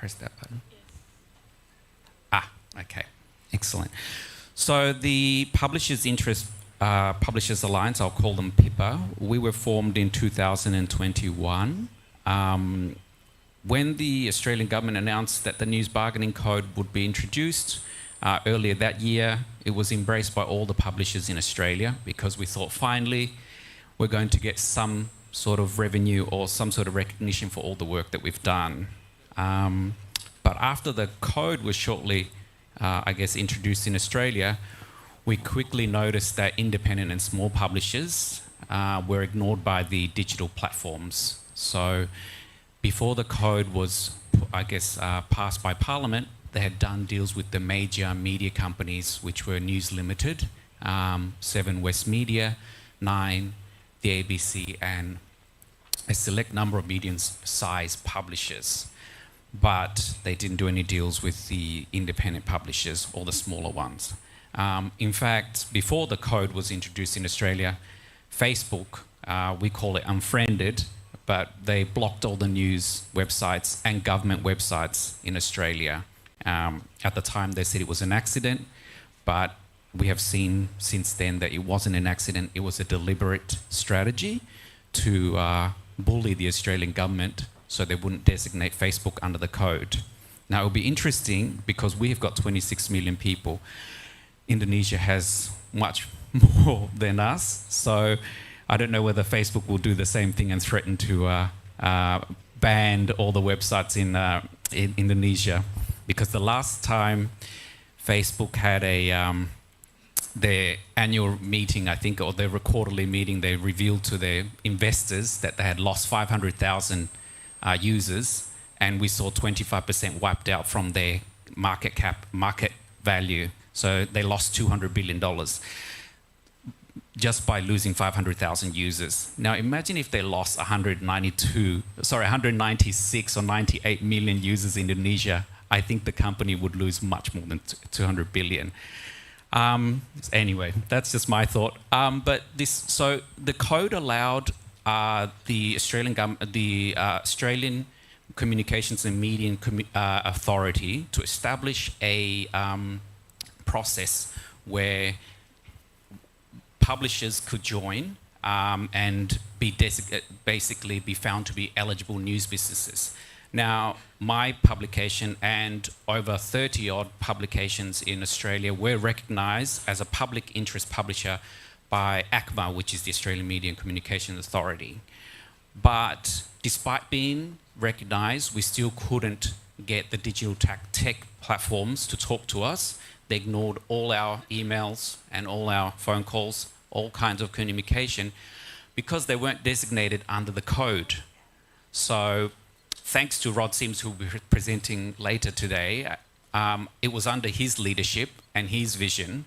press that button? Yes. Okay. Excellent. So the Publishers Alliance, I'll call them PIPA, we were formed in 2021. When the Australian government announced that the News Bargaining Code would be introduced earlier that year, it was embraced by all the publishers in Australia because we thought finally we're going to get some sort of revenue or some sort of recognition for all the work that we've done. But after the code was shortly, introduced in Australia, we quickly noticed that independent and small publishers were ignored by the digital platforms. So before the code was, passed by Parliament, they had done deals with the major media companies, which were News Limited, 7 West Media, 9, the ABC, and a select number of medium-sized publishers. But they didn't do any deals with the independent publishers or the smaller ones. In fact, before the code was introduced in Australia, Facebook, we call it unfriended, but they blocked all the news websites and government websites in Australia. At the time, they said it was an accident, but we have seen since then that it wasn't an accident. It was a deliberate strategy to bully the Australian government so they wouldn't designate Facebook under the code. Now, it'll be interesting because we have got 26 million people. Indonesia has much more than us, so I don't know whether Facebook will do the same thing and threaten to ban all the websites in Indonesia, because the last time Facebook had their annual meeting, I think, or their quarterly meeting, they revealed to their investors that they had lost 500,000 users, and we saw 25% wiped out from their market value. So they lost $200 billion just by losing 500,000 users. Now imagine if they lost 196 or 98 million users in Indonesia. I think the company would lose much more than 200 billion. Anyway, that's just my thought. So the code allowed the Australian Communications and Media Authority to establish a process where publishers could join and basically be found to be eligible news businesses. Now, my publication and over 30 odd publications in Australia were recognised as a public interest publisher by ACMA, which is the Australian Media and Communications Authority. But despite being recognised, we still couldn't get the digital tech platforms to talk to us. They ignored all our emails and all our phone calls, all kinds of communication, because they weren't designated under the code. So thanks to Rod Sims, who will be presenting later today, it was under his leadership and his vision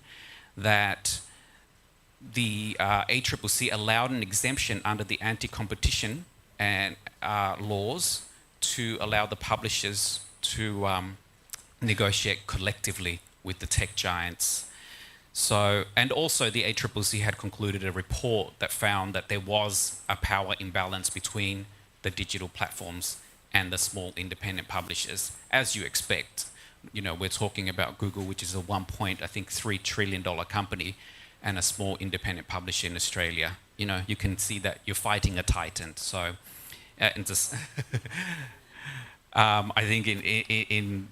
that the ACCC allowed an exemption under the anti-competition and laws to allow the publishers to negotiate collectively with the tech giants. So, and also the ACCC had concluded a report that found that there was a power imbalance between the digital platforms and the small independent publishers, as you expect. You know, we're talking about Google, which is a $1.3 trillion company, and a small independent publisher in Australia. You know, you can see that you're fighting a titan. So, and just I think in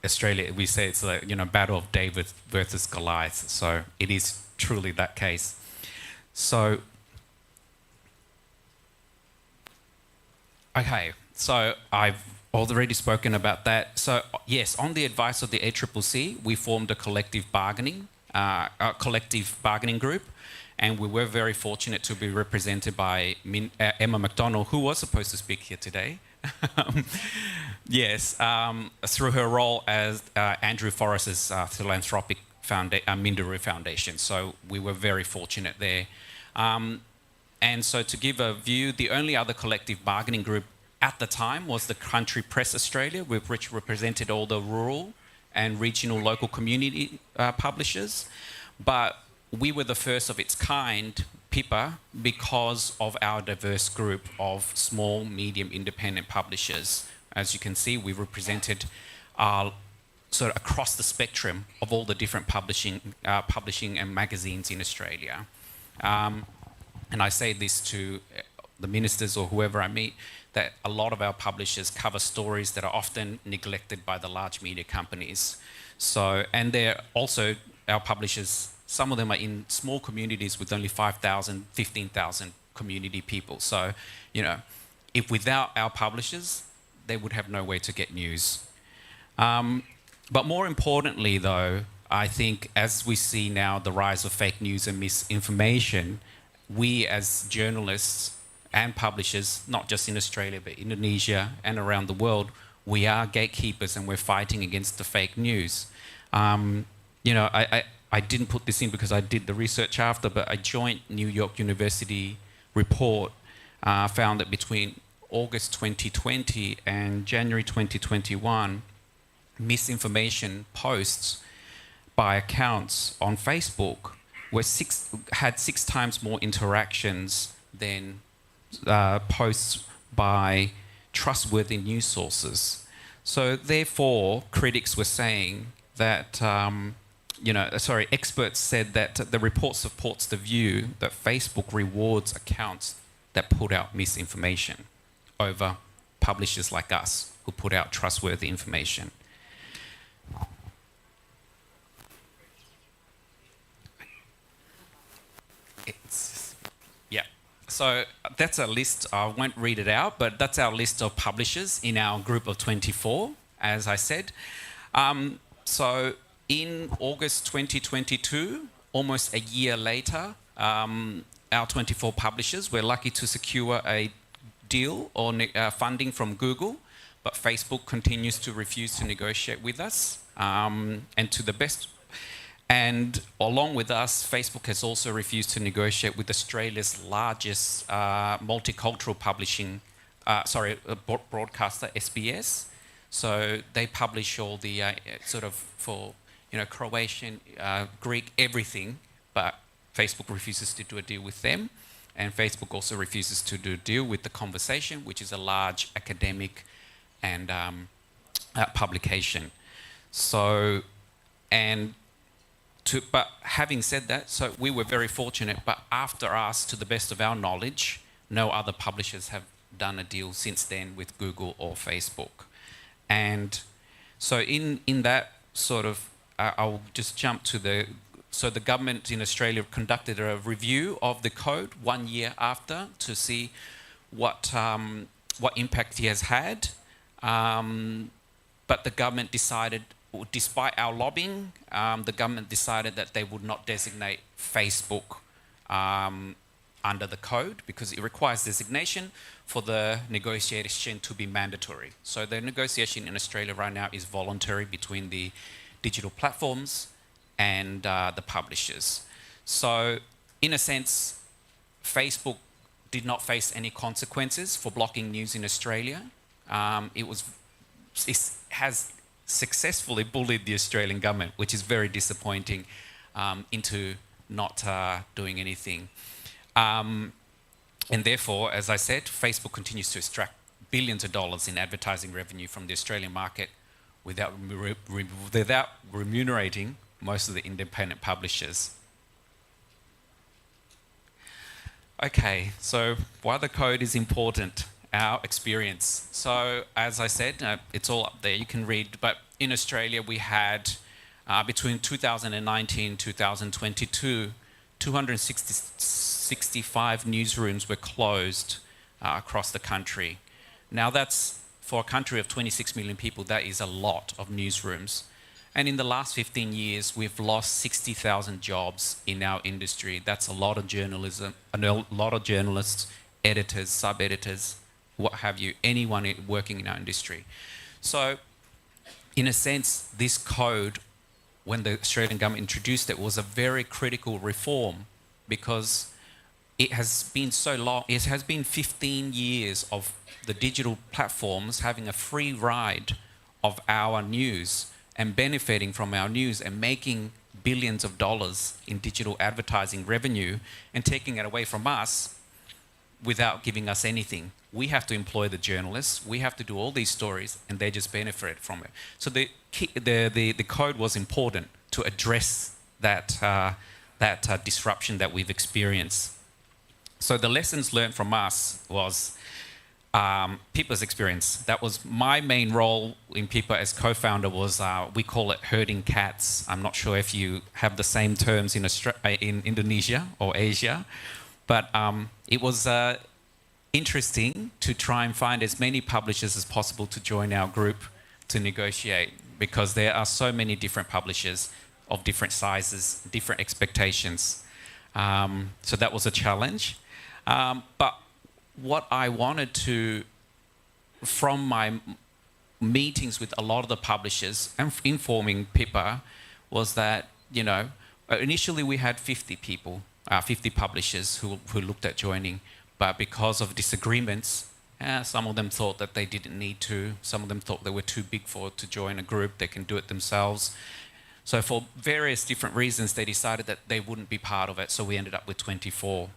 Australia, we say it's like, battle of David versus Goliath. So it is truly that case. So, okay, so I've already spoken about that. So yes, on the advice of the ACCC, we formed a collective bargaining group, and we were very fortunate to be represented by Emma McDonald, who was supposed to speak here today. Yes, through her role as Andrew Forrest's philanthropic Minderoo Foundation. So we were very fortunate there. And so to give a view, the only other collective bargaining group at the time was the Country Press Australia, which represented all the rural and regional local community publishers. But we were the first of its kind Pippa because of our diverse group of small, medium, independent publishers. As you can see, we represented sort of across the spectrum of all the different publishing and magazines in Australia. And I say this to the ministers or whoever I meet, that a lot of our publishers cover stories that are often neglected by the large media companies. So, and they're also, our publishers, some of them are in small communities with only 5,000, 15,000 community people. So, you know, if without our publishers, they would have no way to get news. But more importantly, though, I think as we see now the rise of fake news and misinformation, we as journalists and publishers, not just in Australia, but Indonesia and around the world, we are gatekeepers and we're fighting against the fake news. You know, I didn't put this in because I did the research after, but a joint New York University report found that between August 2020 and January 2021, misinformation posts by accounts on Facebook had 6 times more interactions than posts by trustworthy news sources. So therefore, critics were saying that, experts said that the report supports the view that Facebook rewards accounts that put out misinformation over publishers like us who put out trustworthy information. So that's a list, I won't read it out, but that's our list of publishers in our group of 24, as I said. So in August 2022, almost a year later, our 24 publishers were lucky to secure a deal or funding from Google, but Facebook continues to refuse to negotiate with us. And along with us, Facebook has also refused to negotiate with Australia's largest multicultural broadcaster, SBS. So they publish all the Croatian, Greek, everything, but Facebook refuses to do a deal with them. And Facebook also refuses to do a deal with The Conversation, which is a large academic and publication. But having said that, so we were very fortunate, but after us, to the best of our knowledge, no other publishers have done a deal since then with Google or Facebook. And so in that sort of, I'll just jump to the government in Australia conducted a review of the code 1 year after to see what impact it has had. But the government decided, despite our lobbying, the government decided that they would not designate Facebook under the code because it requires designation for the negotiation to be mandatory. So the negotiation in Australia right now is voluntary between the digital platforms and the publishers. So in a sense, Facebook did not face any consequences for blocking news in Australia. It has successfully bullied the Australian government, which is very disappointing, into not doing anything. And therefore, as I said, Facebook continues to extract billions of dollars in advertising revenue from the Australian market without remunerating most of the independent publishers. Okay, so why the code is important. Our experience. So as I said, it's all up there, you can read, but in Australia we had between 2019 and 2022, 265 newsrooms were closed across the country. Now that's, for a country of 26 million people, that is a lot of newsrooms. And in the last 15 years, we've lost 60,000 jobs in our industry. That's a lot of journalism, a lot of journalists, editors, sub-editors, what have you, anyone working in our industry. So, in a sense, this code, when the Australian government introduced it, was a very critical reform because it has been so long, it has been 15 years of the digital platforms having a free ride of our news and benefiting from our news and making billions of dollars in digital advertising revenue and taking it away from us without giving us anything. We have to employ the journalists, we have to do all these stories, and they just benefit from it. So the code was important to address that disruption that we've experienced. So the lessons learned from us was Pippa's experience. That was my main role in Pippa as co-founder was, we call it herding cats. I'm not sure if you have the same terms in Indonesia or Asia, but it was interesting to try and find as many publishers as possible to join our group to negotiate, because there are so many different publishers of different sizes, different expectations. So that was a challenge. But what I wanted to, from my meetings with a lot of the publishers and informing Pippa, was that, you know, initially we had 50 people, 50 publishers who looked at joining, but because of disagreements, some of them thought that they didn't need to, some of them thought they were too big to join a group, they can do it themselves. So for various different reasons, they decided that they wouldn't be part of it, so we ended up with 24.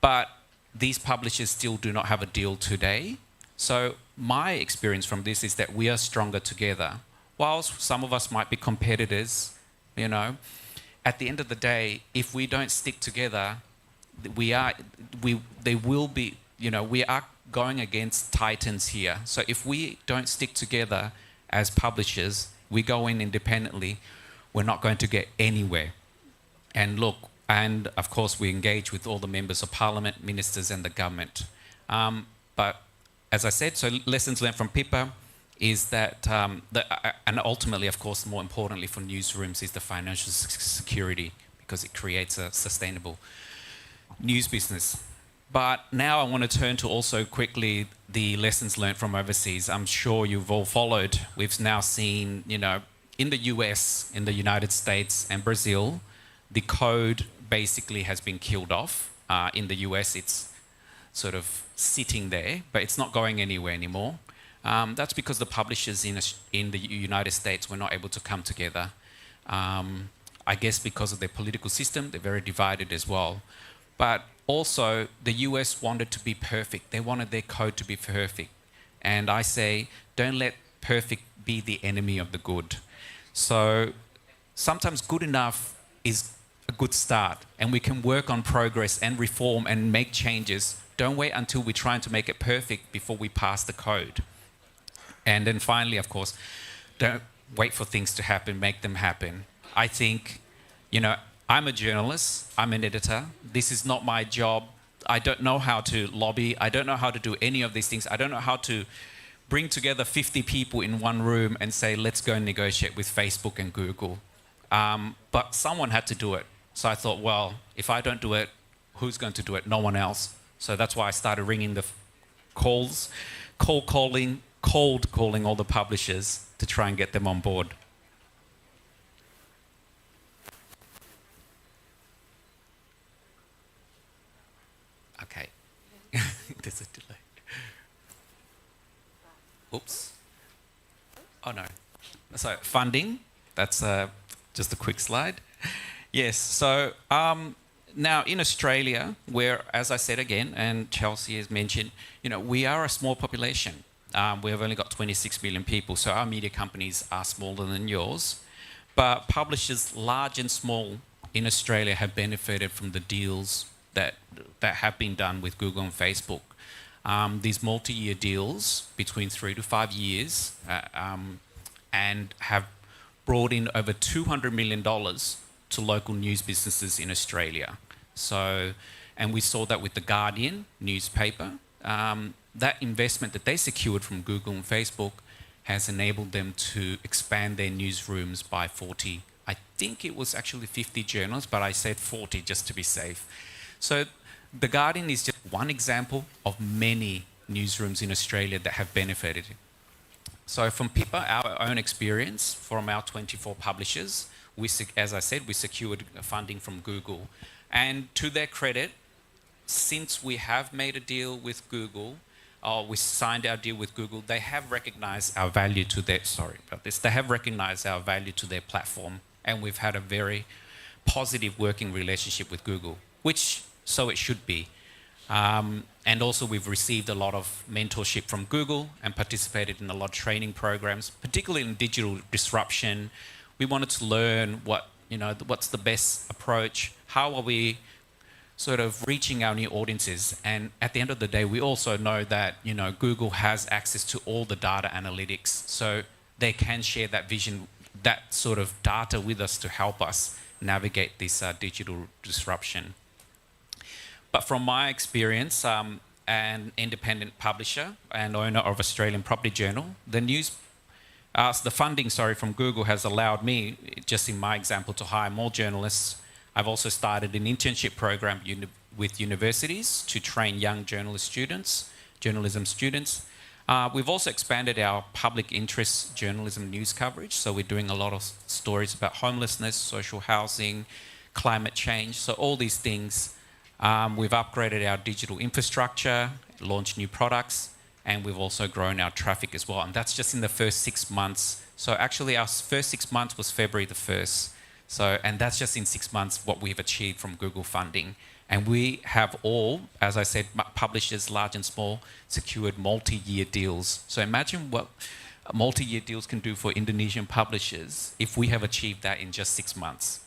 But these publishers still do not have a deal today. So my experience from this is that we are stronger together. Whilst some of us might be competitors, you know, at the end of the day, if we don't stick together, we are going against titans here. So if we don't stick together as publishers, we go in independently, we're not going to get anywhere. And look, and of course we engage with all the members of parliament, ministers and the government. But as I said, so lessons learned from Pippa is that, and ultimately, of course, more importantly for newsrooms is the financial security, because it creates a sustainable news business. But now I want to turn to also quickly the lessons learned from overseas. I'm sure you've all followed. We've now seen, you know, in the US, in the United States and Brazil, the code basically has been killed off. In the US, it's sort of sitting there, but it's not going anywhere anymore. That's because the publishers in the United States were not able to come together. I guess because of their political system, they're very divided as well. But also, the US wanted to be perfect. They wanted their code to be perfect. And I say, don't let perfect be the enemy of the good. So sometimes good enough is a good start, and we can work on progress and reform and make changes. Don't wait until we're trying to make it perfect before we pass the code. And then finally, of course, don't wait for things to happen, make them happen. I think, you know, I'm a journalist, I'm an editor. This is not my job. I don't know how to lobby. I don't know how to do any of these things. I don't know how to bring together 50 people in one room and say, let's go and negotiate with Facebook and Google. But someone had to do it. So I thought, well, if I don't do it, who's going to do it? No one else. So that's why I started ringing the calls, cold calling all the publishers to try and get them on board. Okay, there's a delay. Oops. Oh no. So funding, that's just a quick slide. Yes, so now in Australia, where, as I said again, and Chelsea has mentioned, you know, we are a small population. We have only got 26 million people, so our media companies are smaller than yours. But publishers, large and small, in Australia have benefited from the deals that have been done with Google and Facebook. These multi-year deals between 3 to 5 years and have brought in over $200 million to local news businesses in Australia. So, and we saw that with the Guardian newspaper. That investment that they secured from Google and Facebook has enabled them to expand their newsrooms by 40. I think it was actually 50 journals, but I said 40 just to be safe. So the Guardian is just one example of many newsrooms in Australia that have benefited. So from Pippa, our own experience from our 24 publishers, as I said, we secured funding from Google. And to their credit, since we have made a deal with Google, we signed our deal with Google, they have recognized our value to their, they have recognized our value to their platform and we've had a very positive working relationship with Google, which so it should be. And also we've received a lot of mentorship from Google and participated in a lot of training programs, particularly in digital disruption. We wanted to learn what's the best approach, how are we sort of reaching our new audiences. And at the end of the day, we also know that Google has access to all the data analytics, so they can share that vision, that sort of data with us to help us navigate this digital disruption. But from my experience, an independent publisher and owner of Australian Property Journal, the funding from Google has allowed me, just in my example, to hire more journalists. I've also started an internship program with universities to train young journalism students. We've also expanded our public interest journalism news coverage. So we're doing a lot of stories about homelessness, social housing, climate change. So all these things. We've upgraded our digital infrastructure, launched new products, and we've also grown our traffic as well. And that's just in the first 6 months. So actually our first 6 months was February the 1st. And that's just in 6 months what we've achieved from Google funding. And we have all, as I said, publishers, large and small, secured multi-year deals. So imagine what multi-year deals can do for Indonesian publishers if we have achieved that in just 6 months.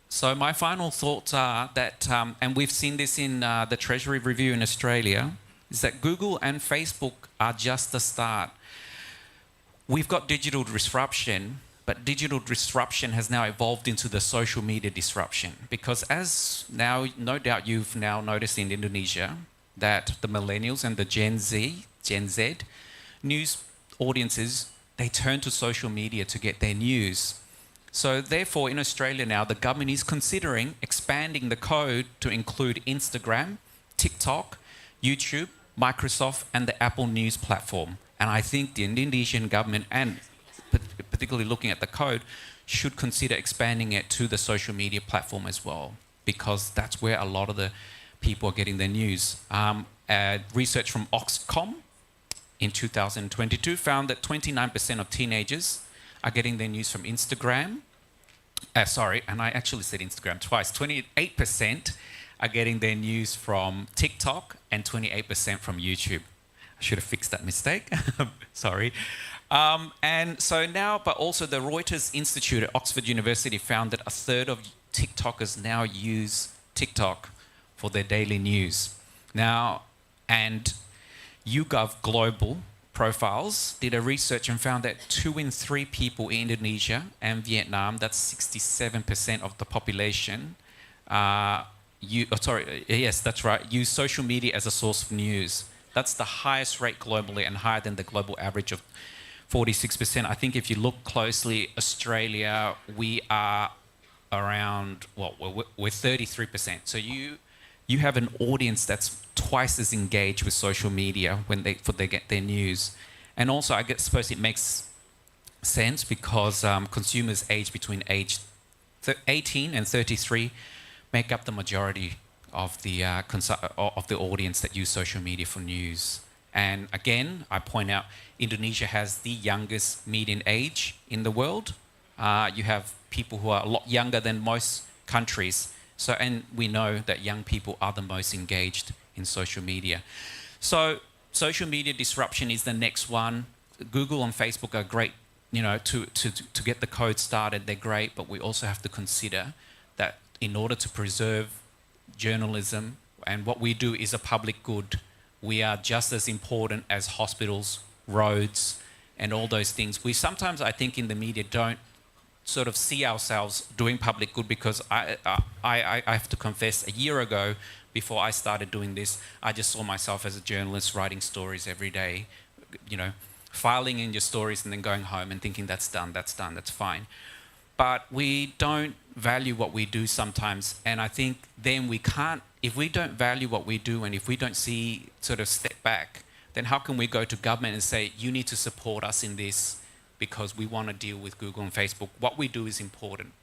So my final thoughts are that, and we've seen this in the Treasury Review in Australia, is that Google and Facebook are just the start. We've got digital disruption, but digital disruption has now evolved into the social media disruption, because as now, no doubt you've now noticed in Indonesia that the millennials and the Gen Z news audiences, they turn to social media to get their news. So therefore, in Australia now, the government is considering expanding the code to include Instagram, TikTok, YouTube, Microsoft, and the Apple News platform. And I think the Indonesian government, and particularly looking at the code, should consider expanding it to the social media platform as well, because that's where a lot of the people are getting their news. Research from Oxcom in 2022 found that 29% of teenagers are getting their news from Instagram. And I actually said Instagram twice. 28% are getting their news from TikTok and 28% from YouTube. I should have fixed that mistake. Sorry. And so now, but also the Reuters Institute at Oxford University found that a third of TikTokers now use TikTok for their daily news. Now, and YouGov Global Profiles did a research and found that 2 in 3 people in Indonesia and Vietnam, that's 67% of the population, yes, that's right, use social media as a source of news. That's the highest rate globally and higher than the global average of 46%. I think if you look closely, Australia, we are around, we're 33%. So you have an audience that's twice as engaged with social media when they get their news. And also, I suppose it makes sense because consumers aged between age 18 and 33 make up the majority of the audience that use social media for news. And again, I point out, Indonesia has the youngest median age in the world. You have people who are a lot younger than most countries. So, and we know that young people are the most engaged in social media. So social media disruption is the next one. Google and Facebook are great, to get the code started, they're great, but we also have to consider that in order to preserve journalism, and what we do is a public good, we are just as important as hospitals, roads, and all those things. We sometimes, I think, in the media don't sort of see ourselves doing public good, because I have to confess, a year ago, before I started doing this, I just saw myself as a journalist writing stories every day, filing in your stories and then going home and thinking that's done, that's fine. But we don't value what we do sometimes, and I think then we can't, if we don't value what we do and if we don't see, sort of step back, then how can we go to government and say, you need to support us in this because we want to deal with Google and Facebook? What we do is important,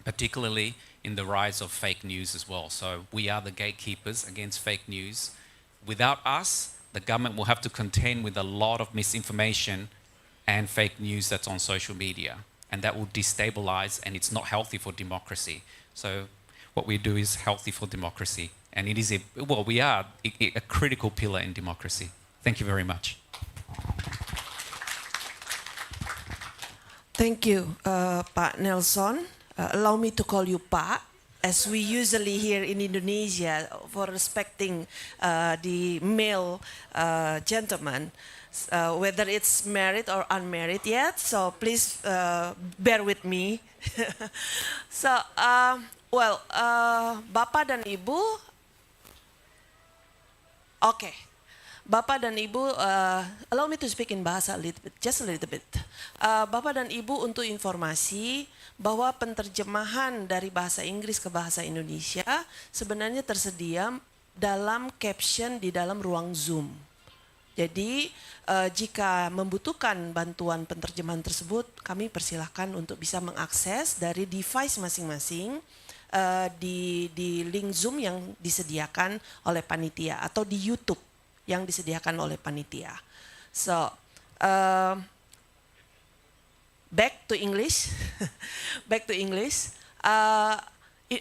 particularly in the rise of fake news as well. So we are the gatekeepers against fake news. Without us, the government will have to contend with a lot of misinformation and fake news that's on social media. And that will destabilize, and it's not healthy for democracy. So what we do is healthy for democracy. And it is we are a critical pillar in democracy. Thank you very much. Thank you, Pak Nelson. Allow me to call you Pak, as we usually here in Indonesia for respecting the male gentleman, whether it's married or unmarried yet. So please bear with me. So, Bapak dan Ibu, okay. Bapak dan Ibu, allow me to speak in bahasa a little bit, just a little bit. Bapak dan Ibu, untuk informasi bahwa penterjemahan dari bahasa Inggris ke bahasa Indonesia sebenarnya tersedia dalam caption di dalam ruang Zoom. Jadi jika membutuhkan bantuan penterjemahan tersebut, kami persilahkan untuk bisa mengakses dari device masing-masing di link Zoom yang disediakan oleh panitia atau di YouTube yang disediakan oleh panitia. So, back to English. Back to English.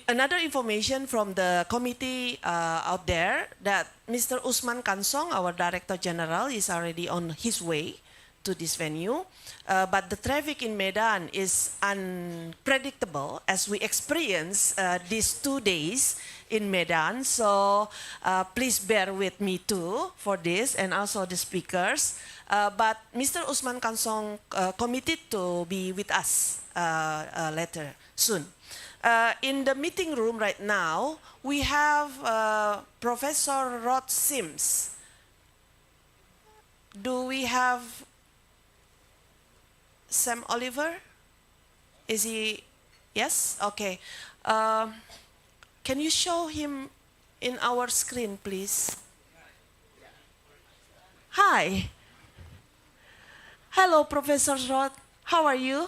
Another information from the committee out there that Mr. Usman Kansong, our Director General, is already on his way to this venue. But the traffic in Medan is unpredictable as we experience these 2 days in Medan. So please bear with me too for this, and also the speakers. But Mr. Usman Kansong committed to be with us later soon. In the meeting room right now, we have Professor Rod Sims. Do we have Sam Oliver? Is he? Yes? Okay. Can you show him in our screen, please? Hi. Hello, Professor Rod. How are you?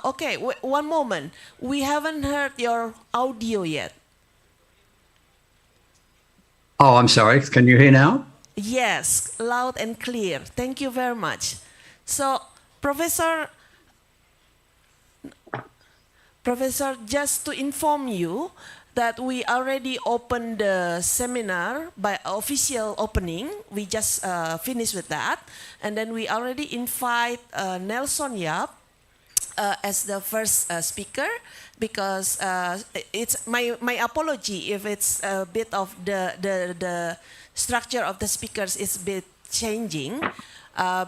Okay. One moment. We haven't heard your audio yet. Oh, I'm sorry. Can you hear now? Yes, loud and clear. Thank you very much. So, Professor, just to inform you that we already opened the seminar by official opening. We just finished with that. And then we already invite Nelson Yap as the first speaker, because it's my apology if it's a bit of the structure of the speakers is a bit changing,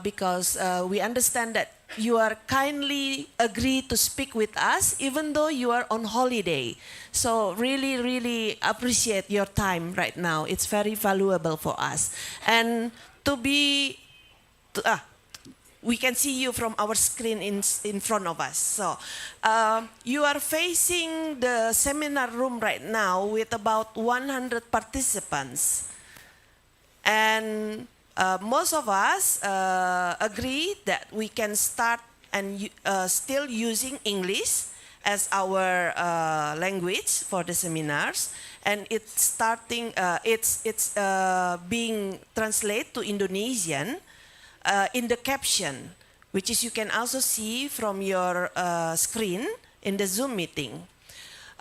because we understand that you are kindly agree to speak with us even though you are on holiday. So really appreciate your time right now. It's very valuable for us. And we can see you from our screen in front of us. So you are facing the seminar room right now with about 100 participants. And most of us agree that we can start and still using English as our language for the seminars, and it's being translated to Indonesian in the caption, which is you can also see from your screen in the Zoom meeting,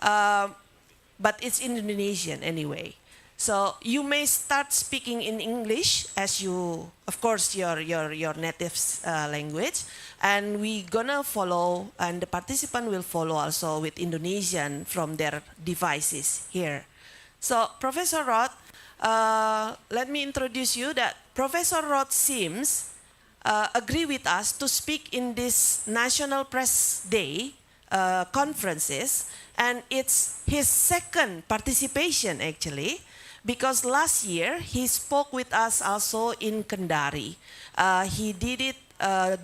but it's in Indonesian anyway. So you may start speaking in English as you, of course, your native language, and we gonna follow, and the participant will follow also with Indonesian from their devices here. So Professor Rod, let me introduce you that Professor Rod Sims agree with us to speak in this National Press Day conferences, and it's his second participation actually, because last year he spoke with us also in Kendari. He did it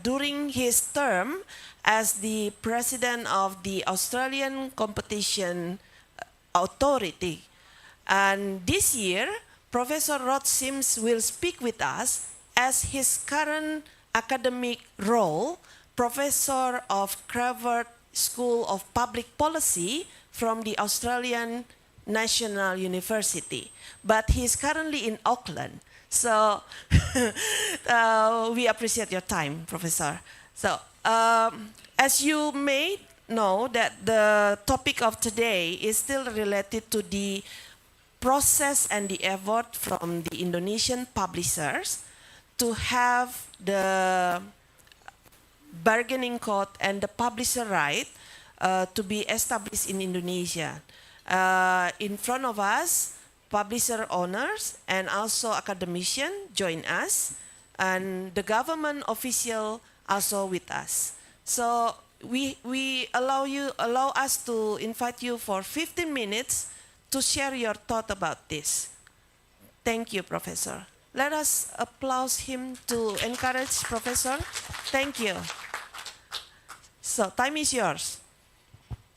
during his term as the president of the Australian Competition Authority. And this year, Professor Rod Sims will speak with us as his current academic role, Professor of Harvard School of Public Policy from the Australian National University. But he's currently in Auckland. So we appreciate your time, Professor. So as you may know that the topic of today is still related to the process and the effort from the Indonesian publishers to have the bargaining code and the publisher right to be established in Indonesia. In front of us, publisher owners and also academicians join us, and the government official also with us. So we allow us to invite you for 15 minutes to share your thought about this. Thank you, Professor. Let us applaud him to encourage Professor. Thank you. So time is yours.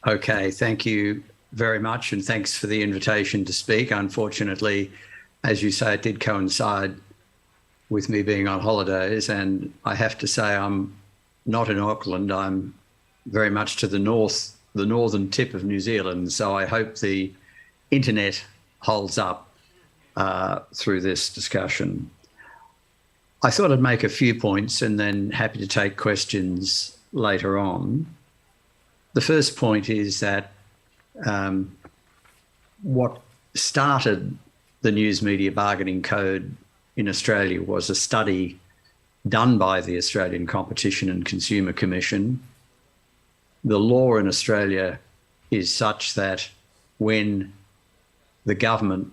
Okay, thank you very much, and thanks for the invitation to speak. Unfortunately, as you say, it did coincide with me being on holidays, and I have to say I'm not in Auckland. I'm very much to the north, the northern tip of New Zealand, so I hope the internet holds up through this discussion. I thought I'd make a few points and then happy to take questions later on. The first point is that what started the News Media Bargaining Code in Australia was a study done by the Australian Competition and Consumer Commission. The law in Australia is such that when the government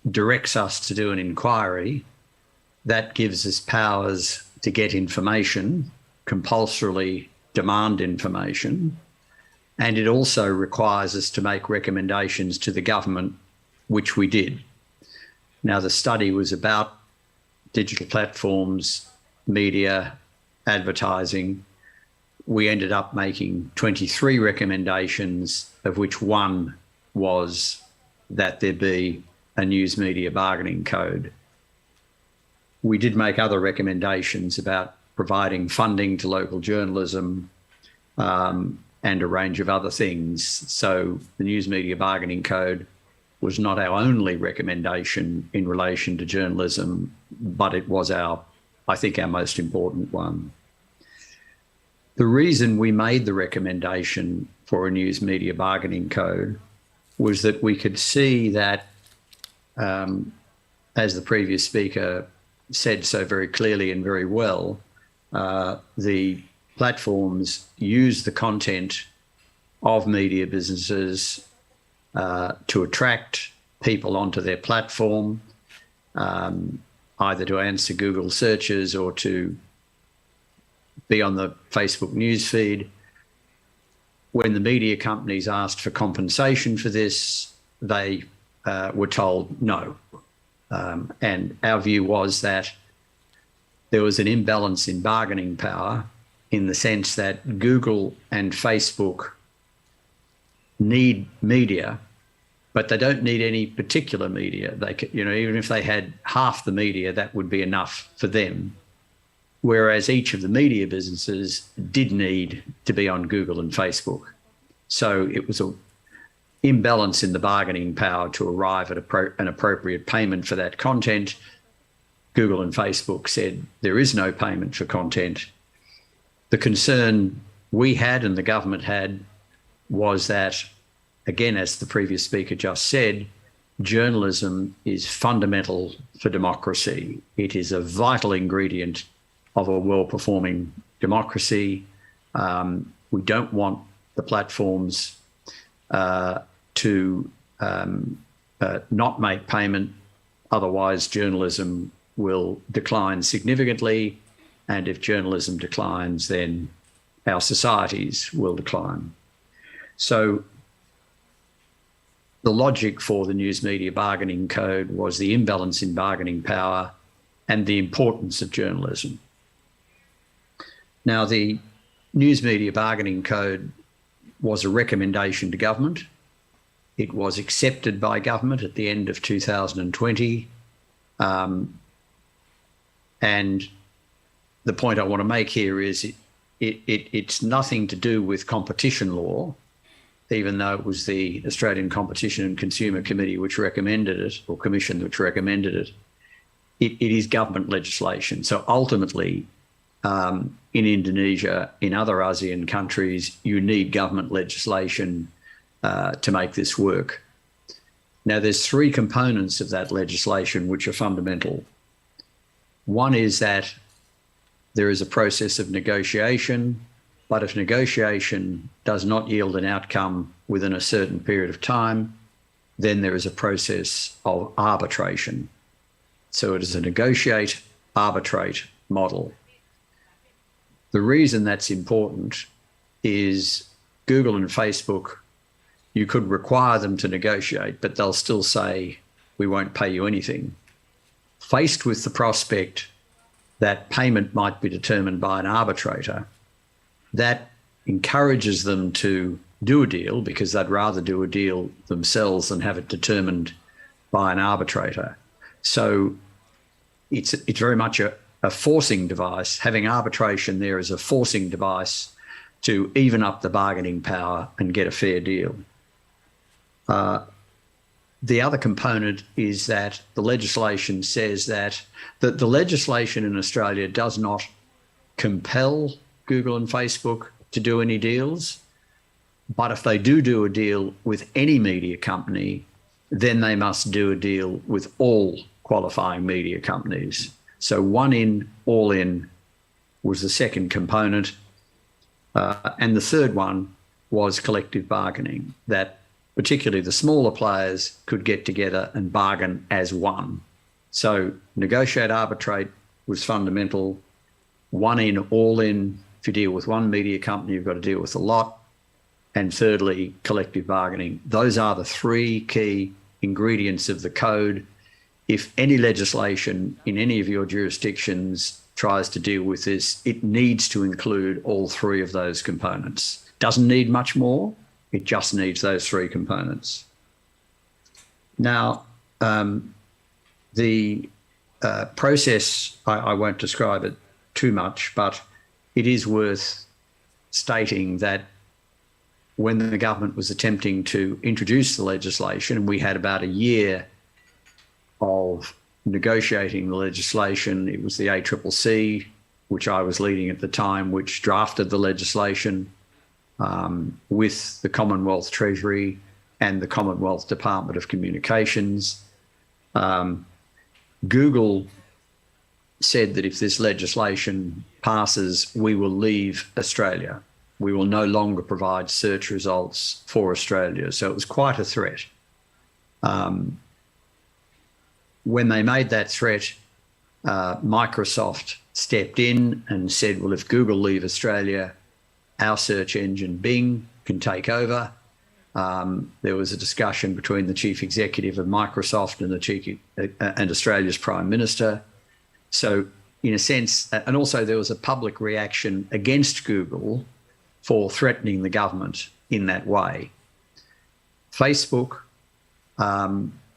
directs us to do an inquiry, that gives us powers to get information, compulsorily demand information, and it also requires us to make recommendations to the government, which we did. Now, the study was about digital platforms, media, advertising. We ended up making 23 recommendations, of which one was that there be a news media bargaining code. We did make other recommendations about providing funding to local journalism and a range of other things. So the News Media Bargaining Code was not our only recommendation in relation to journalism, but it was I think our most important one. The reason we made the recommendation for a News Media Bargaining Code was that we could see that, as the previous speaker said so very clearly and very well, the platforms use the content of media businesses to attract people onto their platform, either to answer Google searches or to be on the Facebook newsfeed. When the media companies asked for compensation for this, they were told no. And our view was that there was an imbalance in bargaining power, in the sense that Google and Facebook need media, but they don't need any particular media. They could, even if they had half the media, that would be enough for them. Whereas each of the media businesses did need to be on Google and Facebook. So it was an imbalance in the bargaining power to arrive at an appropriate payment for that content. Google and Facebook said there is no payment for content. The concern we had and the government had was that, again, as the previous speaker just said, journalism is fundamental for democracy. It is a vital ingredient of a well-performing democracy. We don't want the platforms to not make payment, otherwise journalism will decline significantly, and if journalism declines, then our societies will decline. So the logic for the News Media Bargaining Code was the imbalance in bargaining power and the importance of journalism. Now, the News Media Bargaining Code was a recommendation to government. It was accepted by government at the end of 2020. And the point I want to make here is it's nothing to do with competition law, even though it was the Australian Competition and Consumer Committee which recommended it, or Commission which recommended it. it is government legislation. So ultimately, in Indonesia, in other ASEAN countries, you need government legislation to make this work. Now, there's three components of that legislation which are fundamental. One is that there is a process of negotiation, but if negotiation does not yield an outcome within a certain period of time, then there is a process of arbitration. So it is a negotiate, arbitrate model. The reason that's important is Google and Facebook, you could require them to negotiate, but they'll still say, we won't pay you anything. Faced with the prospect that payment might be determined by an arbitrator, that encourages them to do a deal because they'd rather do a deal themselves than have it determined by an arbitrator. So it's very much a forcing device. Having arbitration there is a forcing device to even up the bargaining power and get a fair deal. The other component is that the legislation says that the legislation in Australia does not compel Google and Facebook to do any deals, but if they do a deal with any media company, then they must do a deal with all qualifying media companies. So one in, all in was the second component. And the third one was collective bargaining, that particularly the smaller players could get together and bargain as one. So negotiate, arbitrate was fundamental. One in, all in. If you deal with one media company, you've got to deal with a lot. And thirdly, collective bargaining. Those are the three key ingredients of the code. If any legislation in any of your jurisdictions tries to deal with this, it needs to include all three of those components. Doesn't need much more. It just needs those three components. Now, the process, I won't describe it too much, but it is worth stating that when the government was attempting to introduce the legislation, and we had about a year of negotiating the legislation. It was the ACCC, which I was leading at the time, which drafted the legislation with the Commonwealth Treasury and the Commonwealth Department of Communications. Google said that if this legislation passes, we will leave Australia. We will no longer provide search results for Australia. So it was quite a threat. When they made that threat, Microsoft stepped in and said, well, if Google leave Australia, our search engine Bing can take over. There was a discussion between the chief executive of Microsoft and Australia's Prime Minister. So in a sense, and also there was a public reaction against Google for threatening the government in that way. Facebook,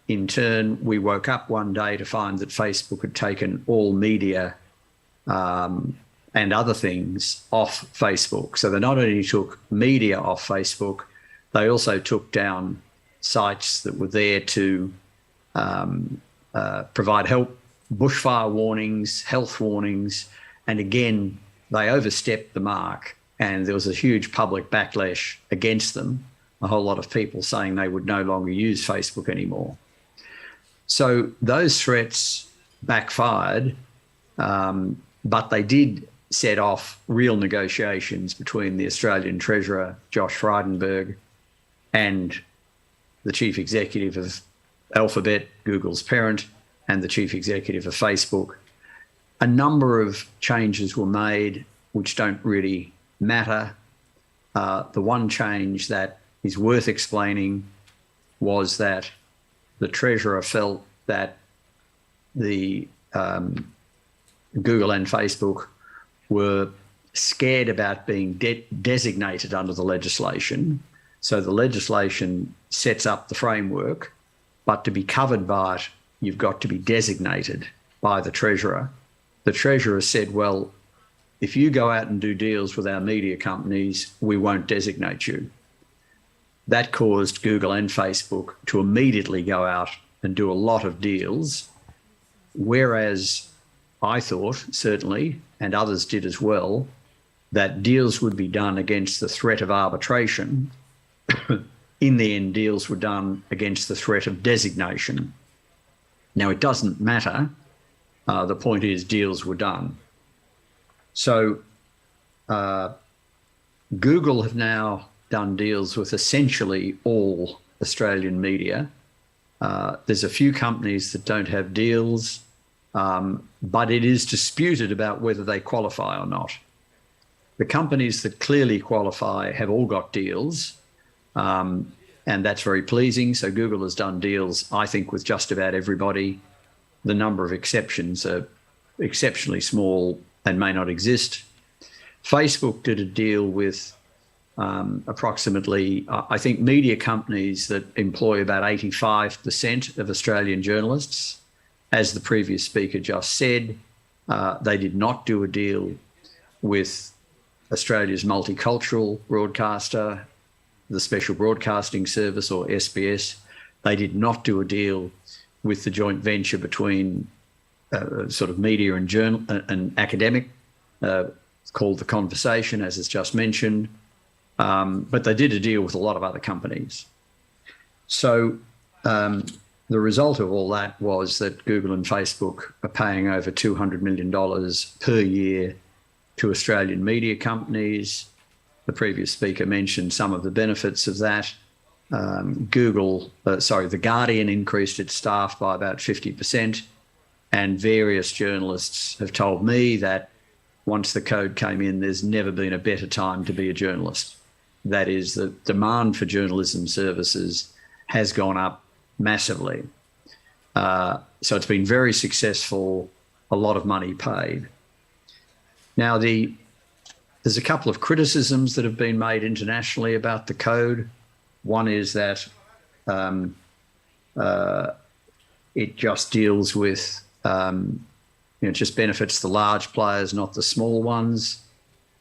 in turn, we woke up one day to find that Facebook had taken all media and other things off Facebook. So they not only took media off Facebook, they also took down sites that were there to provide help, bushfire warnings, health warnings, and again, they overstepped the mark and there was a huge public backlash against them, a whole lot of people saying they would no longer use Facebook anymore. So those threats backfired, but they did set off real negotiations between the Australian Treasurer, Josh Frydenberg, and the chief executive of Alphabet, Google's parent, and the chief executive of Facebook. A number of changes were made which don't really matter. The one change that is worth explaining was that the Treasurer felt that the Google and Facebook were scared about being designated under the legislation. So the legislation sets up the framework, but to be covered by it, you've got to be designated by the Treasurer. The Treasurer said, well, if you go out and do deals with our media companies, we won't designate you. That caused Google and Facebook to immediately go out and do a lot of deals Whereas I thought, certainly, and others did as well, that deals would be done against the threat of arbitration. In the end, deals were done against the threat of designation. Now, it doesn't matter. The point is deals were done. So Google have now done deals with essentially all Australian media. There's a few companies that don't have deals, but it is disputed about whether they qualify or not. The companies that clearly qualify have all got deals, and that's very pleasing. So Google has done deals, I think, with just about everybody. The number of exceptions are exceptionally small and may not exist. Facebook did a deal with approximately, I think, media companies that employ about 85% of Australian journalists. As the previous speaker just said, they did not do a deal with Australia's multicultural broadcaster, the Special Broadcasting Service, or SBS. They did not do a deal with the joint venture between sort of media and journal and academic, called The Conversation, as is just mentioned. But they did a deal with a lot of other companies. So the result of all that was that Google and Facebook are paying over $200 million per year to Australian media companies. The previous speaker mentioned some of the benefits of that. The Guardian increased its staff by about 50%, and various journalists have told me that once the code came in, there's never been a better time to be a journalist. That is, the demand for journalism services has gone up massively. So it's been very successful, a lot of money paid. Now, there's a couple of criticisms that have been made internationally about the code. One is that it just deals with, it just benefits the large players, not the small ones.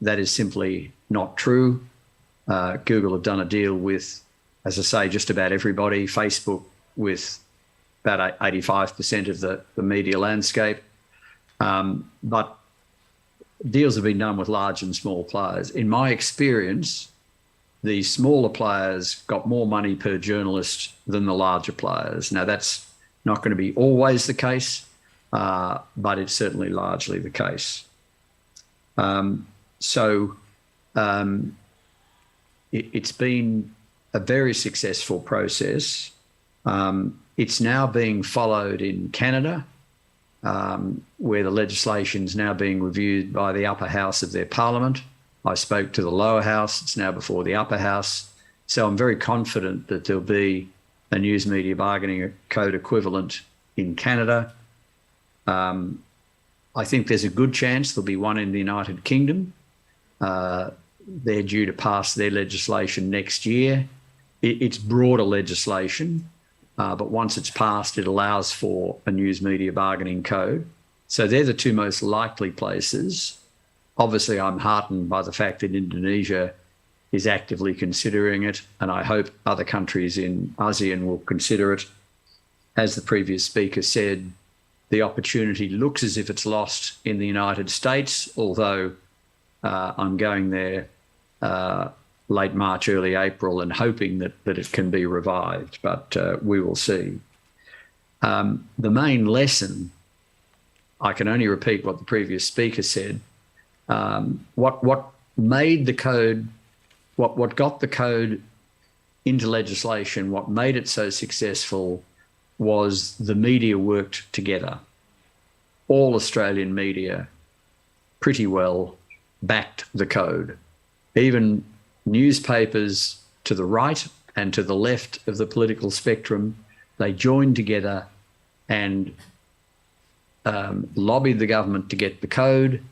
That is simply not true. Google have done a deal with, as I say, just about everybody. Facebook with about 85% of the media landscape. But deals have been done with large and small players. In my experience, the smaller players got more money per journalist than the larger players. Now, that's not going to be always the case, but it's certainly largely the case. It's been a very successful process. It's now being followed in Canada, where the legislation is now being reviewed by the upper house of their parliament. I spoke to the lower house. It's now before the upper house. So I'm very confident that there'll be a news media bargaining code equivalent in Canada. I think there's a good chance there'll be one in the United Kingdom. They're due to pass their legislation next year. It's broader legislation, but once it's passed, it allows for a news media bargaining code. So they're the two most likely places. Obviously, I'm heartened by the fact that Indonesia is actively considering it, and I hope other countries in ASEAN will consider it. As the previous speaker said, the opportunity looks as if it's lost in the United States, although I'm going there late March, early April, and hoping that it can be revived, but we will see. The main lesson, I can only repeat what the previous speaker said, what made the code, what got the code into legislation, what made it so successful was the media worked together. All Australian media pretty well backed the code. Even newspapers to the right and to the left of the political spectrum, they joined together and lobbied the government to get the code.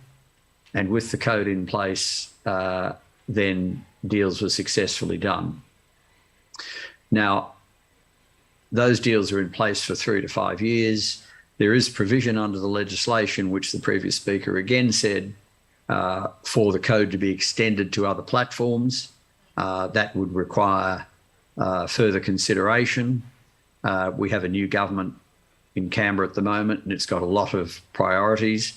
And with the code in place, then deals were successfully done. Now, those deals are in place for 3 to 5 years. There is provision under the legislation, which the previous speaker again said, for the code to be extended to other platforms. That would require further consideration. We have a new government in Canberra at the moment, and it's got a lot of priorities.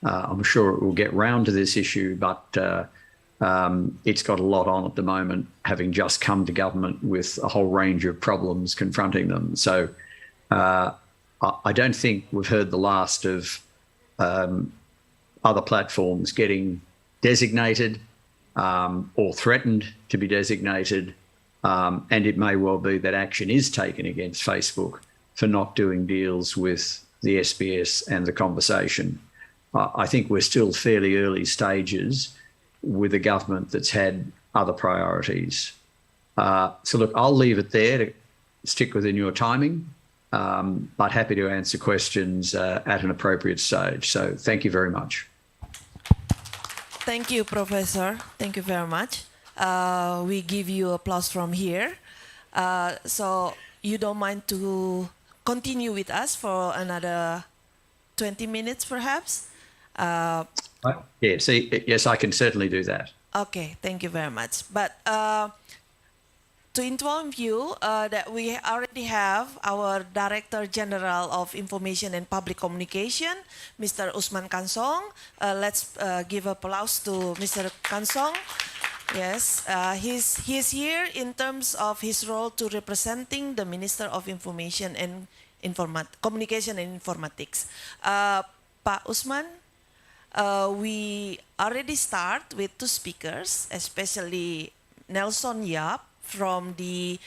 I'm sure it will get round to this issue, but it's got a lot on at the moment, having just come to government with a whole range of problems confronting them. So I don't think we've heard the last of other platforms getting designated or threatened to be designated. And it may well be that action is taken against Facebook for not doing deals with the SBS and the conversation. I think we're still fairly early stages with a government that's had other priorities. So look, I'll leave it there to stick within your timing, but happy to answer questions at an appropriate stage. So thank you very much. Thank you, Professor. Thank you very much. We give you applause from here. So you don't mind to continue with us for another 20 minutes, perhaps? Yes, I can certainly do that. Okay, thank you very much. But to inform you that we already have our Director General of Information and Public Communication, Mr. Usman Kansong. Let's give applause to Mr. Kansong. Yes, he's here in terms of his role to representing the Minister of Information and Communication and Informatics. Pak Usman, we already start with two speakers, especially Nelson Yap from the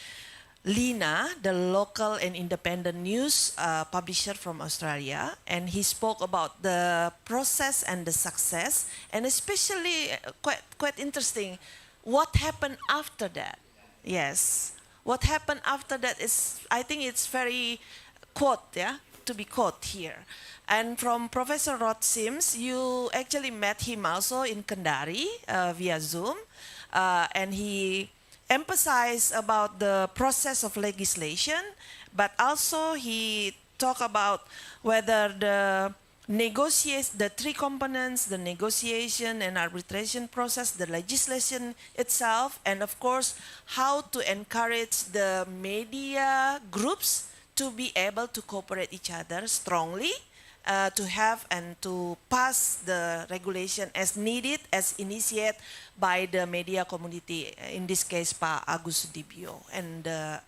LINA, the local and independent news publisher from Australia, and he spoke about the process and the success, and especially quite interesting, what happened after that. Yes, what happened after that is, I think it's very to be quote here. And from Professor Rod Sims, you actually met him also in Kendari via Zoom, and he emphasized about the process of legislation, but also he talked about whether the three components, the negotiation and arbitration process, the legislation itself, and of course, how to encourage the media groups to be able to cooperate each other strongly, to have and to pass the regulation as needed, as initiated by the media community, in this case, Pak Agus Sudibyo and the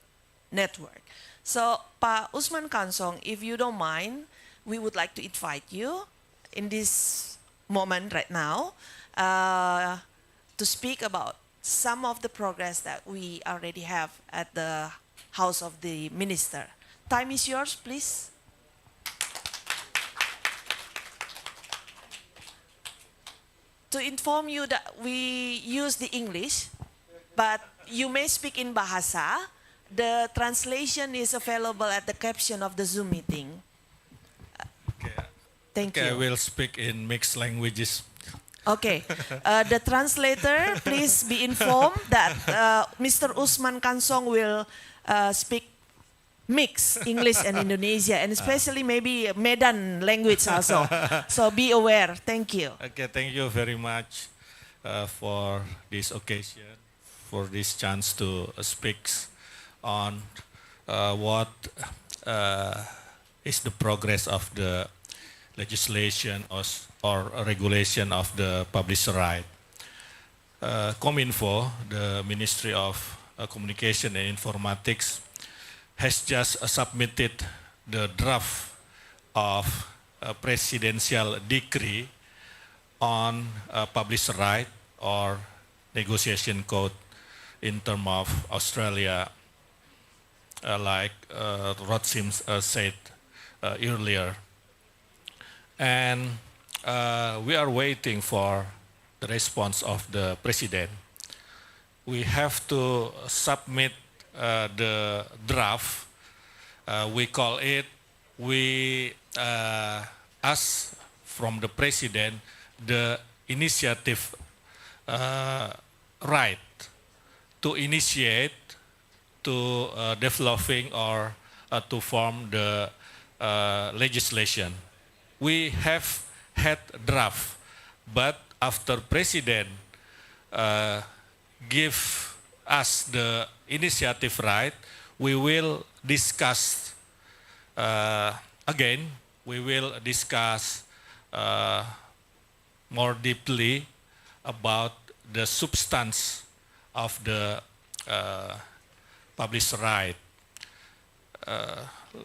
network. So, Pak Usman Kansong, if you don't mind, we would like to invite you in this moment right now to speak about some of the progress that we already have at the House of the Minister. Time is yours, please. To inform you that we use the English, but you may speak in Bahasa. The translation is available at the caption of the Zoom meeting. Thank you. I will speak in mixed languages. Okay. The translator, please be informed that Mr. Usman Kansong will speak mix English and Indonesia, and especially maybe Medan language also. So be aware. Thank you. Okay, thank you very much for this occasion, for this chance to speak on what is the progress of the legislation or regulation of the publisher right. Cominfo, the Ministry of Communication and Informatics, has just submitted the draft of a presidential decree on publisher right or negotiation code in terms of Australia, like Rod Sims said earlier. And we are waiting for the response of the president. We have to submit the draft. We call it, we ask from the president the initiative right to initiate to developing or to form the legislation. We have had draft, but after president give us the initiative right, we will discuss again, we will discuss more deeply about the substance of the publisher right.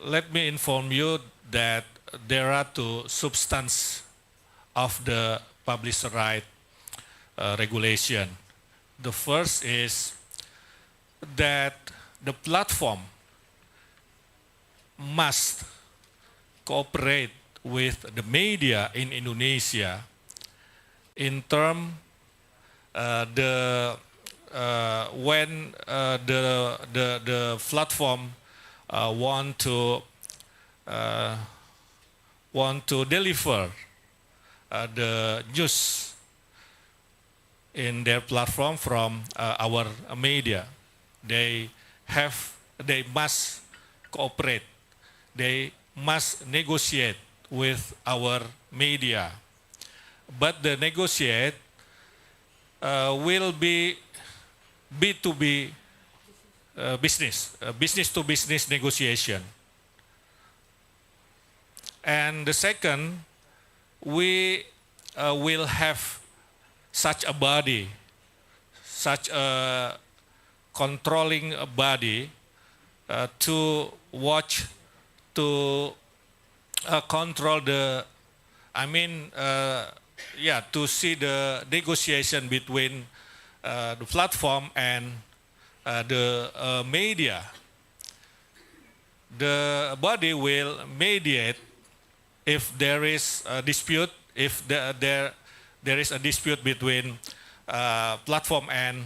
Let me inform you that there are two substances of the publisher right regulation. The first is that the platform must cooperate with the media in Indonesia in terms when the platform want to deliver the news in their platform from our media. They must cooperate. They must negotiate with our media. But the negotiate will be B2B business, business to business negotiation. And the second, we will have such a body, such a controlling body to watch, to control the, to see the negotiation between the platform and the media. The body will mediate if there is a dispute, if there is a dispute between platform and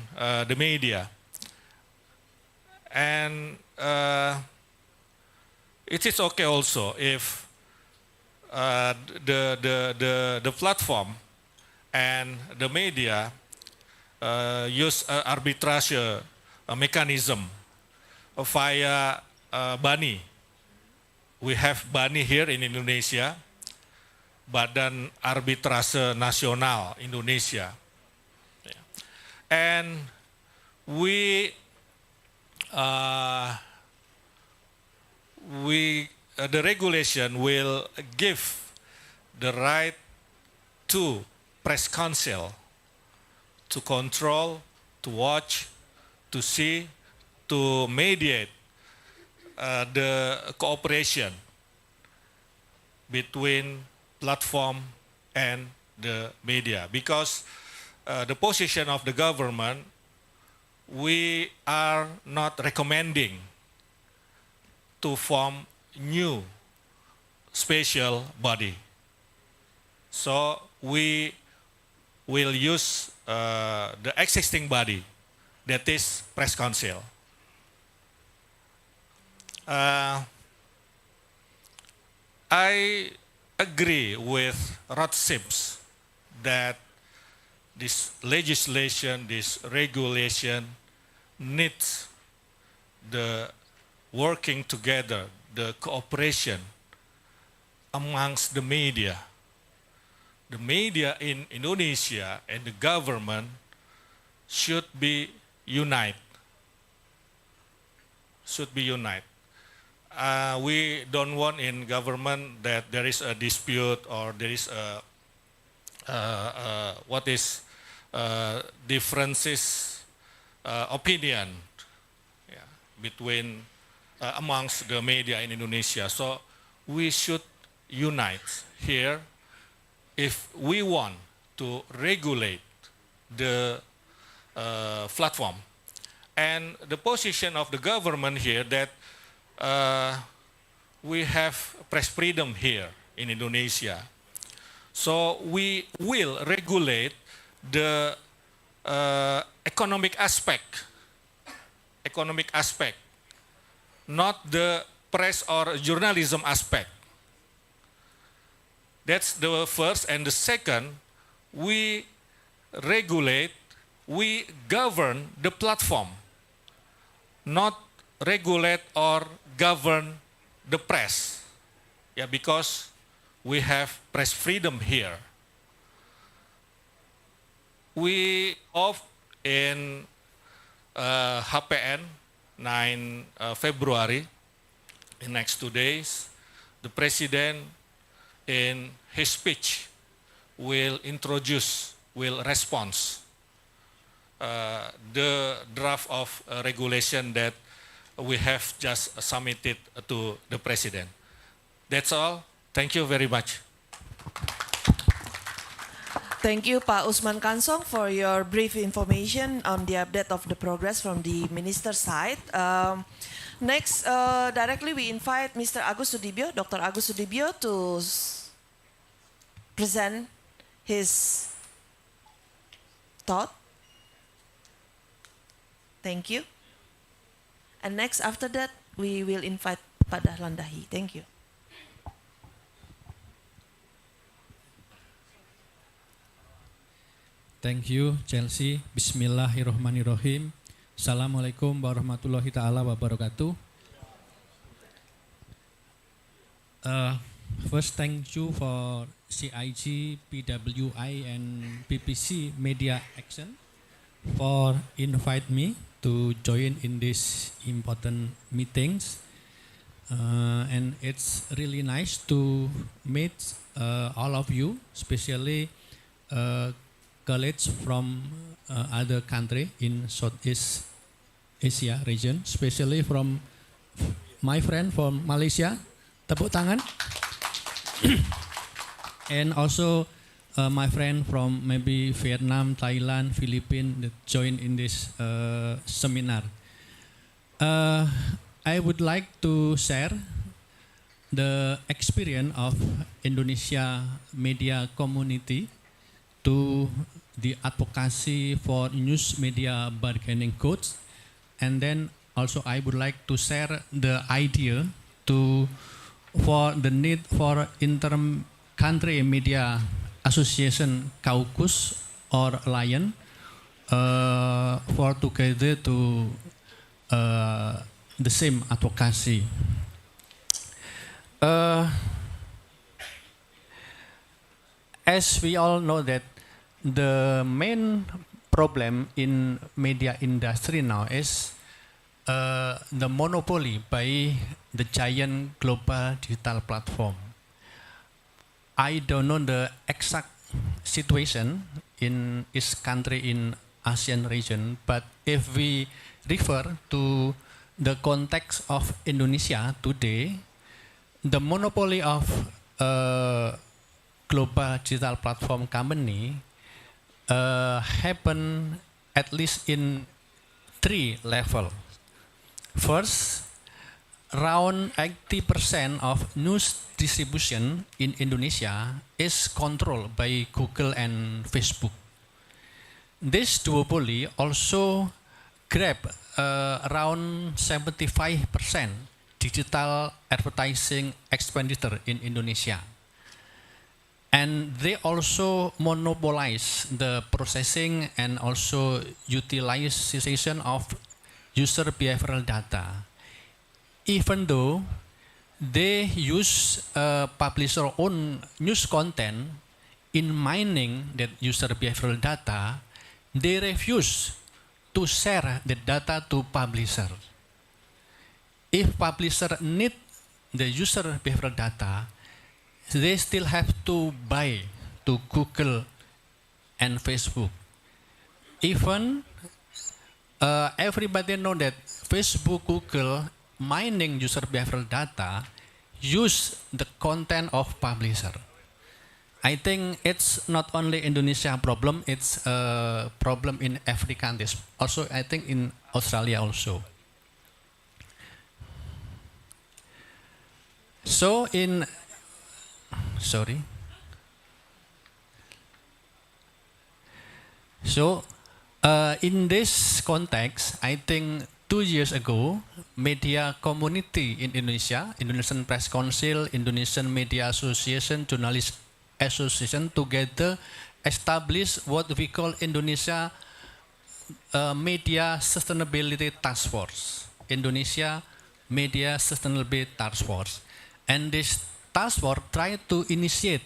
the media. And it is okay also if the platform and the media use arbitrage mechanism via BANI. We have BANI here in Indonesia, Badan Arbitrase Nasional Indonesia. And the regulation will give the right to press council to control, to watch, to see, to mediate the cooperation between platform and the media. Because the position of the government, we are not recommending to form new special body. So we will use the existing body, that is press council. I agree with Rod Sims that this legislation, this regulation needs the working together, the cooperation amongst the media. The media in Indonesia and the government should be united. Should be united. We don't want in government that there is a dispute or there is differences opinion between amongst the media in Indonesia. So we should unite here if we want to regulate the platform. And the position of the government here that we have press freedom here in Indonesia. So we will regulate the economic aspect, not the press or journalism aspect. That's the first. And the second, we regulate, we govern the platform, not regulate or govern the press. Yeah, because we have press freedom here. We off in HPN 9 February, in next 2 days, the President in his speech will respond the draft of regulation that we have just submitted to the President. That's all. Thank you very much. Thank you, Pak Usman Kansong, for your brief information on the update of the progress from the minister's side. Next, directly we invite Mr. Agus Sudibyo, Dr. Agus Sudibyo, to present his thought. Thank you. And next, after that, we will invite Pak Dahlan Dahi. Thank you. Thank you, Chelsea. Bismillahirrahmanirrahim. Assalamualaikum warahmatullahi ta'ala wabarakatuh. First, thank you for CIG, PWI, and PPC Media Action for invite me to join in these important meetings. And it's really nice to meet all of you, especially colleagues from other country in Southeast Asia region, especially from my friend from Malaysia, tepuk tangan, and also my friend from maybe Vietnam, Thailand, Philippines that join in this seminar. I would like to share the experience of Indonesia media community to the advocacy for news media bargaining codes, and then also I would like to share the idea for the need for inter-country media association caucus or alliance for together to the same advocacy. As we all know that the main problem in media industry now is the monopoly by the giant global digital platform. I don't know the exact situation in each country in ASEAN region, but if we refer to the context of Indonesia today, the monopoly of global digital platform company happen at least in 3 levels. First, around 80% of news distribution in Indonesia is controlled by Google and Facebook. This duopoly also grab around 75% digital advertising expenditure in Indonesia. And they also monopolize the processing and also utilization of user behavioral data. Even though they use publisher own news content in mining that user behavioral data, they refuse to share the data to publisher. If publisher need the user behavioral data, they still have to buy to Google and Facebook. Even everybody know that Facebook, Google mining user behavioral data use the content of publisher. I think it's not only Indonesia problem, it's a problem in every country. Also, I think in Australia also. So in in this context, I think 2 years ago, media community in Indonesia, Indonesian Press Council, Indonesian Media Association, Journalist Association together established what we call Indonesia Media Sustainability Task Force. Indonesia Media Sustainability Task Force. And this task force tried to initiate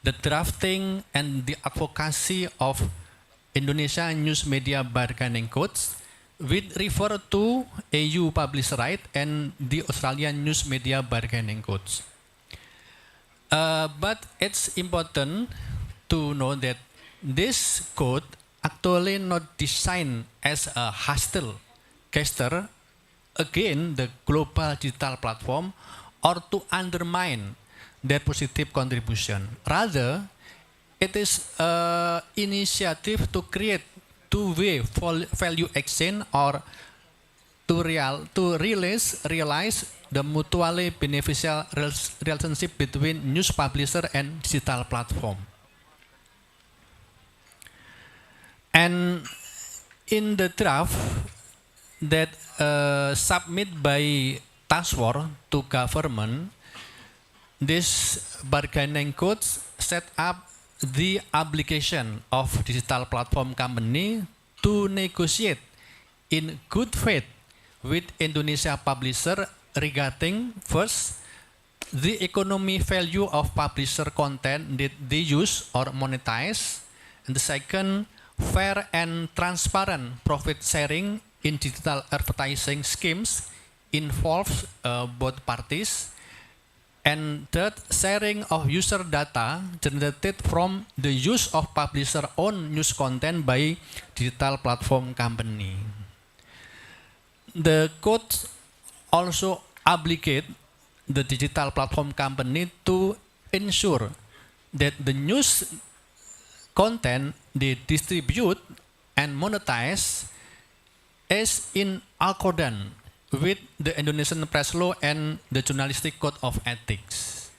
the drafting and the advocacy of Indonesia News Media Bargaining Codes, which refer to EU Publisher Right and the Australian News Media Bargaining Codes. But it's important to know that this code actually not designed as a hostile gesture against the global digital platform or to undermine their positive contribution. Rather, it is an initiative to create two-way value exchange or to realize the mutually beneficial relationship between news publisher and digital platform. And in the draft that submit by task force to government, this bargaining codes set up the obligation of digital platform company to negotiate in good faith with Indonesia publisher regarding first the economy value of publisher content that they use or monetize, and the second fair and transparent profit sharing in digital advertising schemes involves both parties. And third, sharing of user data generated from the use of publisher own news content by digital platform company. The code also obligate the digital platform company to ensure that the news content they distribute and monetize is in accordance with the Indonesian press law and the journalistic code of ethics.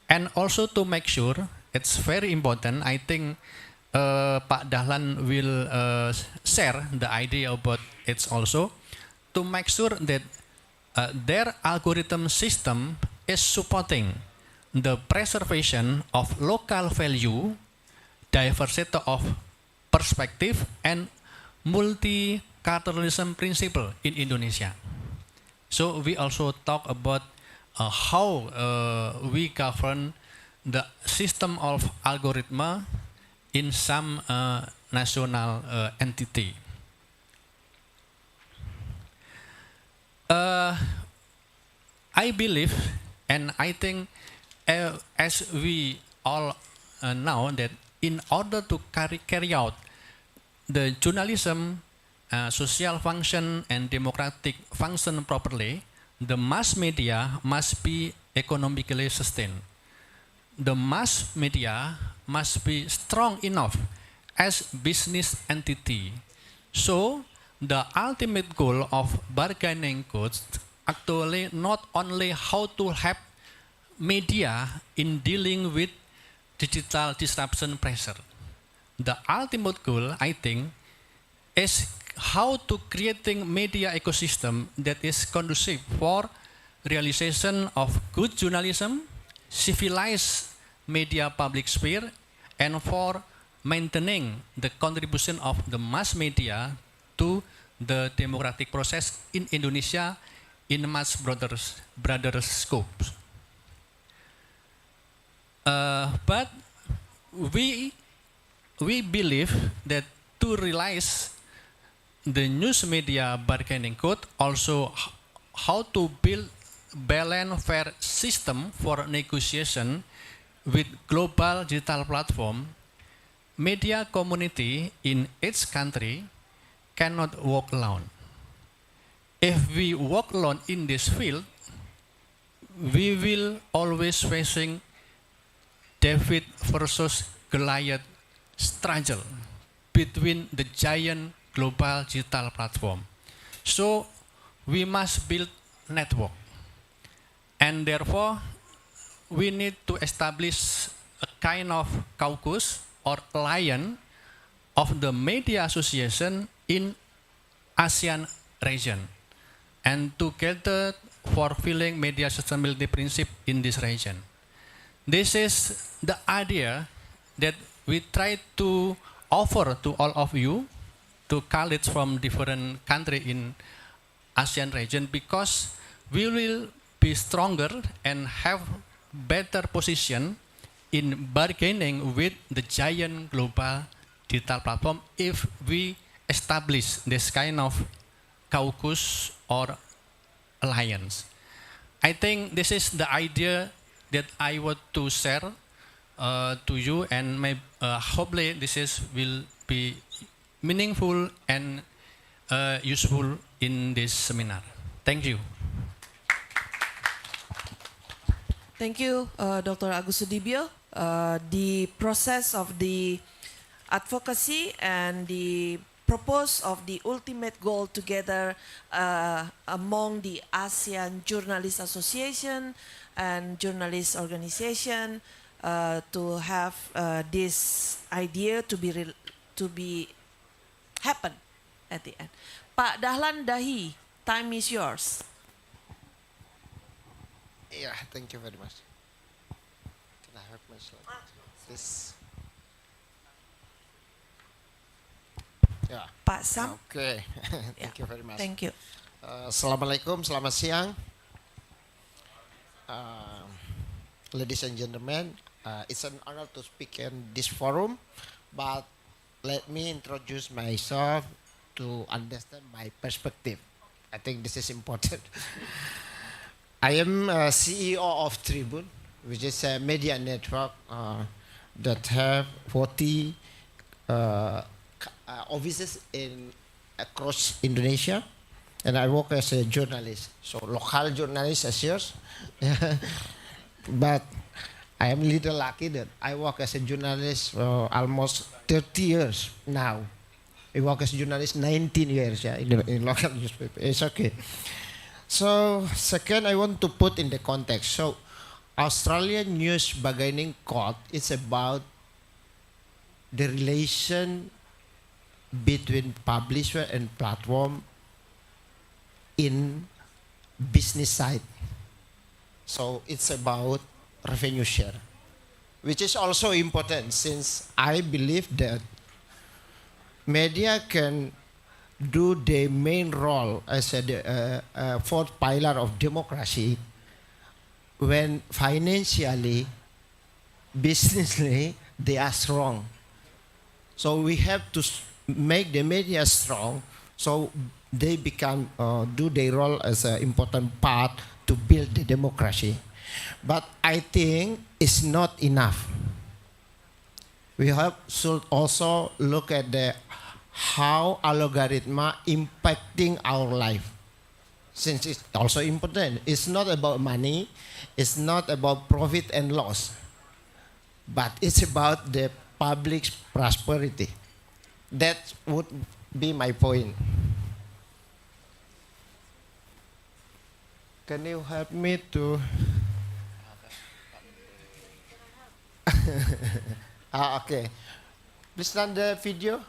And also to make sure, it's very important, I think Pak Dahlan will share the idea about it also, to make sure that their algorithm system is supporting the preservation of local value, diversity of perspective, and multiculturalism principle in Indonesia. So we also talk about how we govern the system of algorithm in some national entity. I believe, and I think as we all know, that in order to carry out the journalism social function and democratic function properly, the mass media must be economically sustained. The mass media must be strong enough as business entity. So the ultimate goal of bargaining codes actually not only how to help media in dealing with digital disruption pressure. The ultimate goal, I think, is how to creating media ecosystem that is conducive for realization of good journalism, civilized media public sphere, and for maintaining the contribution of the mass media to the democratic process in Indonesia in much broader scope. But we believe that to realize the news media bargaining code, also how to build balanced fair system for negotiation with global digital platform, media community in each country cannot walk alone. If we walk alone in this field, we will always facing David versus Goliath struggle between the giant global digital platform. So we must build network, and therefore we need to establish a kind of caucus or alliance of the media association in ASEAN region, and together fulfilling media sustainability principle in this region. This is the idea that we try to offer to all of you, to colleagues from different countries in ASEAN region, because we will be stronger and have better position in bargaining with the giant global digital platform if we establish this kind of caucus or alliance. I think this is the idea that I want to share to you, and hopefully will be meaningful and useful in this seminar. Thank you. Thank you, Dr. Agus Sudibyo. The process of the advocacy and the purpose of the ultimate goal together among the ASEAN Journalist Association and Journalist Organization to have this idea to be happen at the end. Pak Dahlan Dahi, time is yours. Yeah, thank you very much. Can I have my slide? This. Yeah. Pak Sam. Okay. Thank Yeah. you very much. Thank you. Assalamualaikum, selamat siang. Ladies and gentlemen, it's an honor to speak in this forum, but let me introduce myself to understand my perspective. I think this is important. I am CEO of Tribun, which is a media network that have 40 offices across Indonesia, and I work as a journalist, so local journalist as yours. But I am a little lucky that I work as a journalist for almost 30 years now. I work as a journalist 19 years in local newspaper. It's okay. So second, I want to put in the context. So Australian News Bargaining Code is about the relation between publisher and platform in business side. So it's about revenue share, which is also important since I believe that media can do the main role as a fourth pillar of democracy when financially, businessly, they are strong. So we have to make the media strong so they become do their role as an important part to build the democracy. But I think it's not enough. We should also look at how algorithm impacting our life, since it's also important. It's not about money, it's not about profit and loss, but it's about the public's prosperity. That would be my point. Can you help me to okay, please run the video.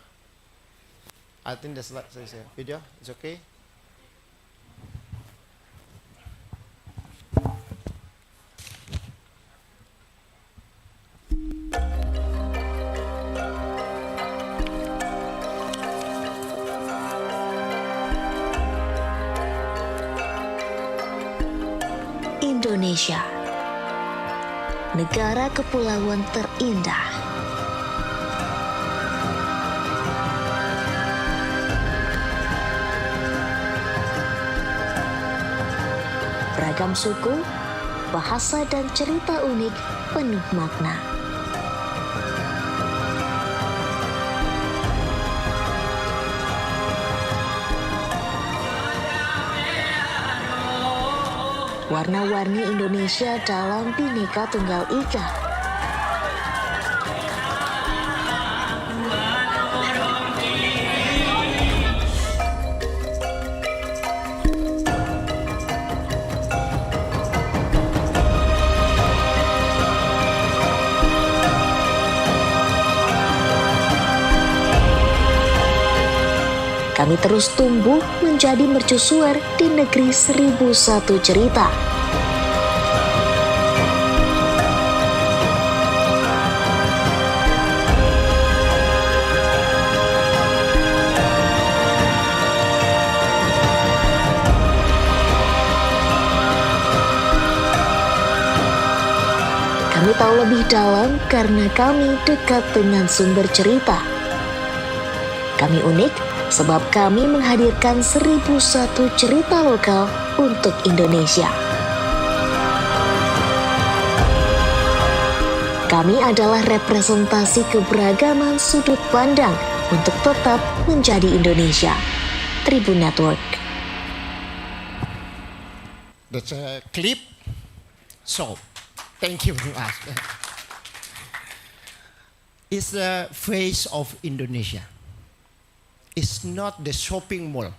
I think the slide says video is okay. Indonesia, negara kepulauan terindah. Beragam suku, bahasa dan cerita unik penuh makna. Warna-warni Indonesia dalam Bhinneka Tunggal Ika. Kami terus tumbuh menjadi mercusuar di negeri 1001 cerita. Kami tahu lebih dalam karena kami dekat dengan sumber cerita. Kami unik sebab kami menghadirkan 1001 cerita lokal untuk Indonesia. Kami adalah representasi keberagaman sudut pandang untuk tetap menjadi Indonesia. Tribun Network. That's a clip. So, thank you very much. It's the face of Indonesia. It's not the shopping mall,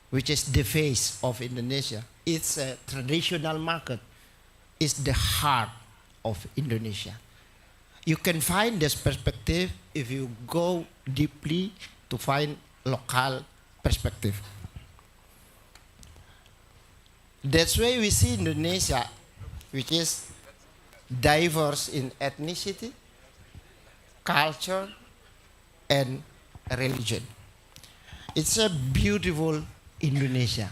which is the face of Indonesia. It's a traditional market. It's the heart of Indonesia. You can find this perspective if you go deeply to find local perspective. That's why we see Indonesia, which is diverse in ethnicity, culture, and religion. It's a beautiful Indonesia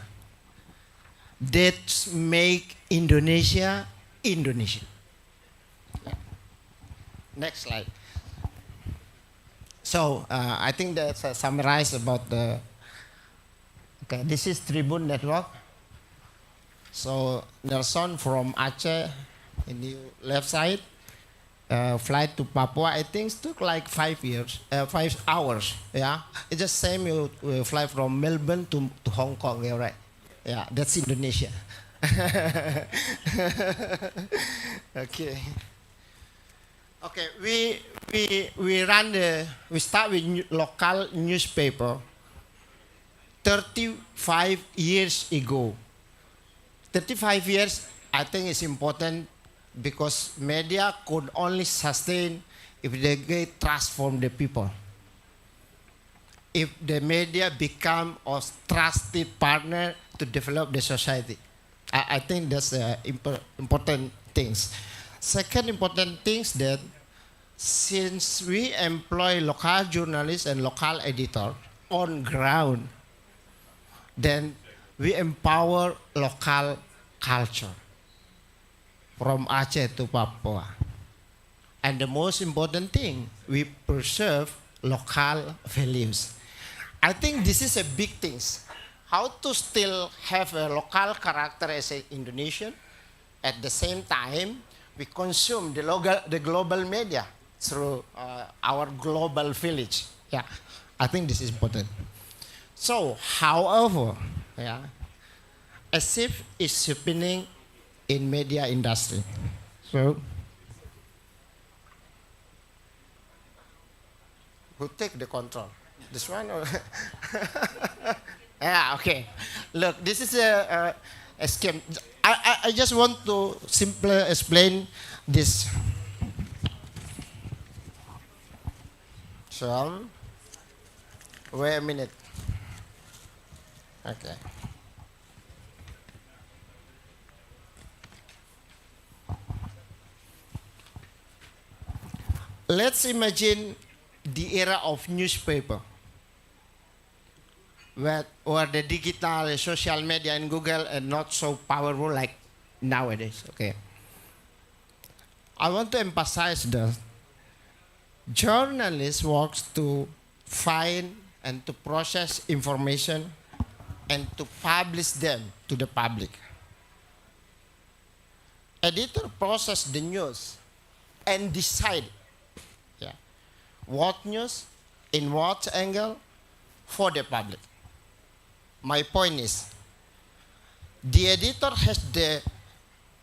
that make Indonesia Indonesian. Next slide. So I think that's summarized about the. Okay, this is Tribun Network. So Nelson from Aceh in the left side. Flight to Papua, I think took like 5 hours. Yeah, it's the same. You fly from Melbourne to Hong Kong. Yeah, right. Yeah, that's Indonesia. Okay. Okay, we start with local newspaper 35 years ago. 35 years, I think it's important because media could only sustain if they get trust from the people. If the media become a trusted partner to develop the society. I think that's important things. Second important things that since we employ local journalists and local editor on ground, then we empower local culture from Aceh to Papua. And the most important thing, we preserve local values. I think this is a big thing. How to still have a local character as an Indonesian, at the same time, we consume the global media through our global village. Yeah, I think this is important. So, however, yeah, as if it's happening in media industry. So, who take the control? This one or? Yeah, okay. Look, this is a scheme. I just want to simply explain this. So, wait a minute. Okay. Let's imagine the era of newspaper, where the digital, social media, and Google are not so powerful like nowadays. Okay. I want to emphasize that journalists works to find and to process information and to publish them to the public. Editor process the news and decide what news, in what angle, for the public. My point is, the editor has the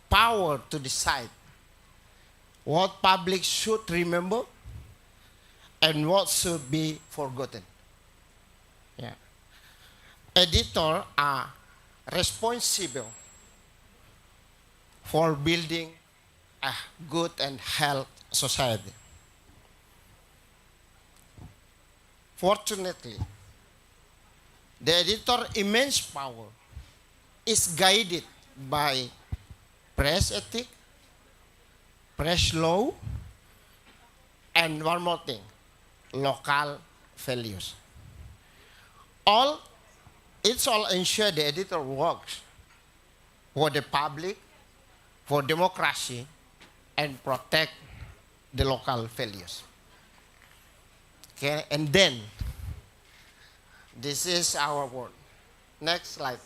power to decide what public should remember and what should be forgotten. Yeah. Editors are responsible for building a good and healthy society. Fortunately, the editor's immense power is guided by press ethics, press law, and one more thing, local values. It's all ensure the editor works for the public, for democracy, and protect the local values. Okay, and then, this is our word. Next slide.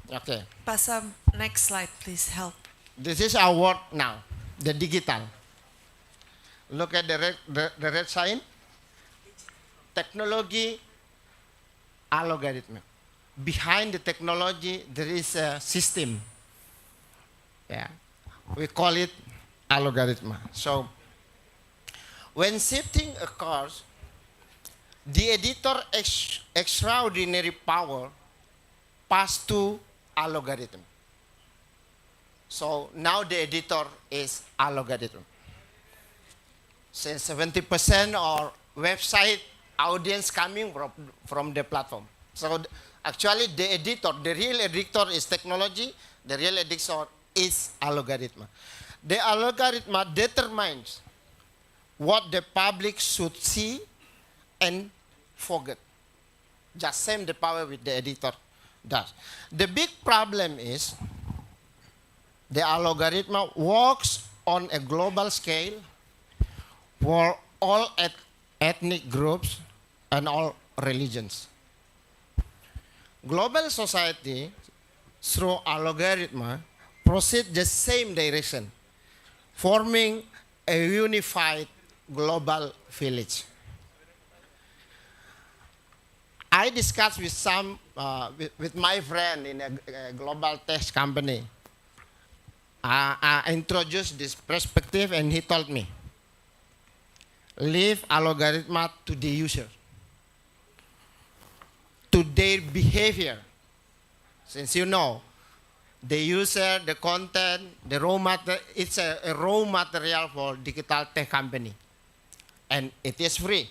Okay. Pasam, next slide, please help. This is our word now. the digital. Look at the red sign. Technology, algorithm. Behind the technology, there is a system. Yeah, we call it algorithm. So, when shifting occurs, the editor extraordinary power pass to algorithm. So now the editor is algorithm. Since 70% of website audience coming from the platform. So actually the editor, the real editor is technology, the real editor is algorithm. The algorithm determines what the public should see and forget. Just same the power with the editor does. The big problem is the algorithm works on a global scale for all ethnic groups and all religions. Global society, through algorithm, proceed the same direction, forming a unified global village. I discussed with some, with my friend in a global tech company. I introduced this perspective and he told me, leave algorithm to the user, to their behavior. Since you know, the user, the content, the raw material, it's a raw material for digital tech company. And it is free.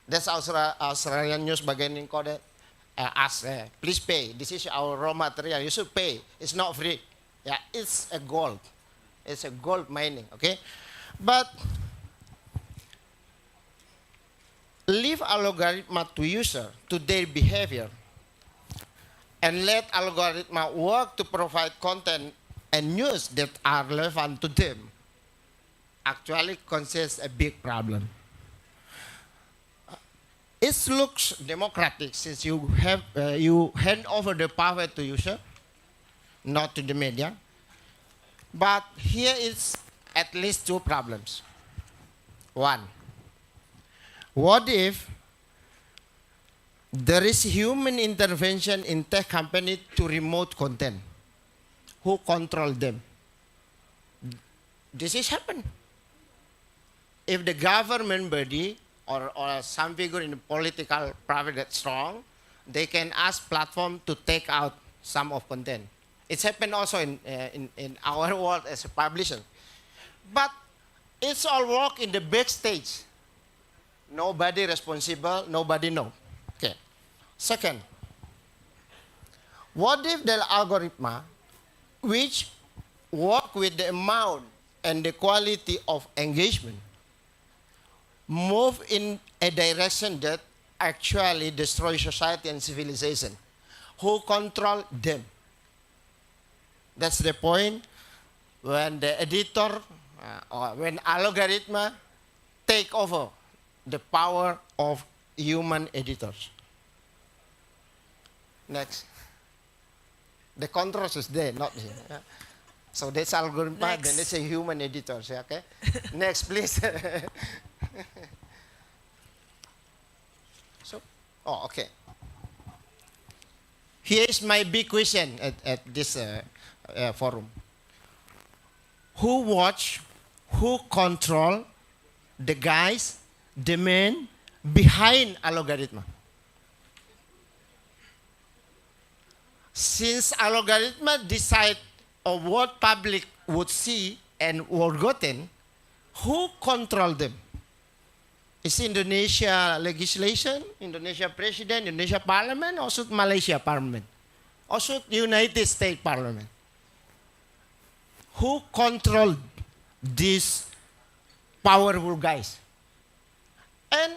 That's Australian news bagian code ask, please pay. This is our raw material. You should pay. It's not free. Yeah, it's a gold. It's a gold mining, okay? But leave algorithm to user, to their behavior, and let algorithm work to provide content and news that are relevant to them, actually causes a big problem. It looks democratic since you have you hand over the power to user, not to the media. But here is at least two problems. One, what if there is human intervention in tech company to remote content? Who control them? This is happen. If the government body or some figure in the political private that's strong, they can ask platform to take out some of content. It's happened also in our world as a publisher. But it's all work in the backstage. Nobody responsible, nobody know. Okay. Second, what if the algorithm which work with the amount and the quality of engagement move in a direction that actually destroys society and civilization? Who control them? That's the point when the editor or when algorithm take over the power of human editors. Next. The controls is there, not here. Yeah. So that's algorithm, then it's a human editors. Yeah, okay? Next, please. So, oh, okay. Here is my big question at this forum. Who watch, who control the guys, the men behind algorithm? Since algorithm decide of what public would see and would gotten, who control them? Is Indonesia legislation, Indonesia president, Indonesia parliament, or should Malaysia parliament? Or should United States parliament? Who control these powerful guys? And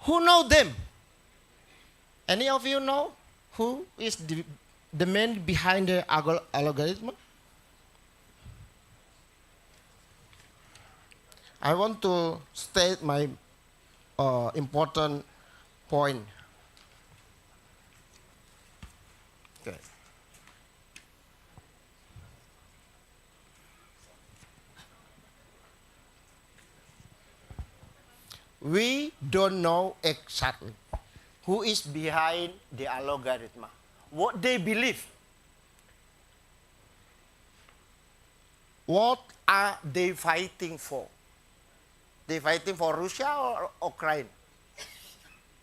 who know them? Any of you know who is the man behind the algorithm? I want to state my important point. Okay. we don't know exactly who is behind the algorithm, what they believe. What are they fighting for? They fighting for Russia or Ukraine?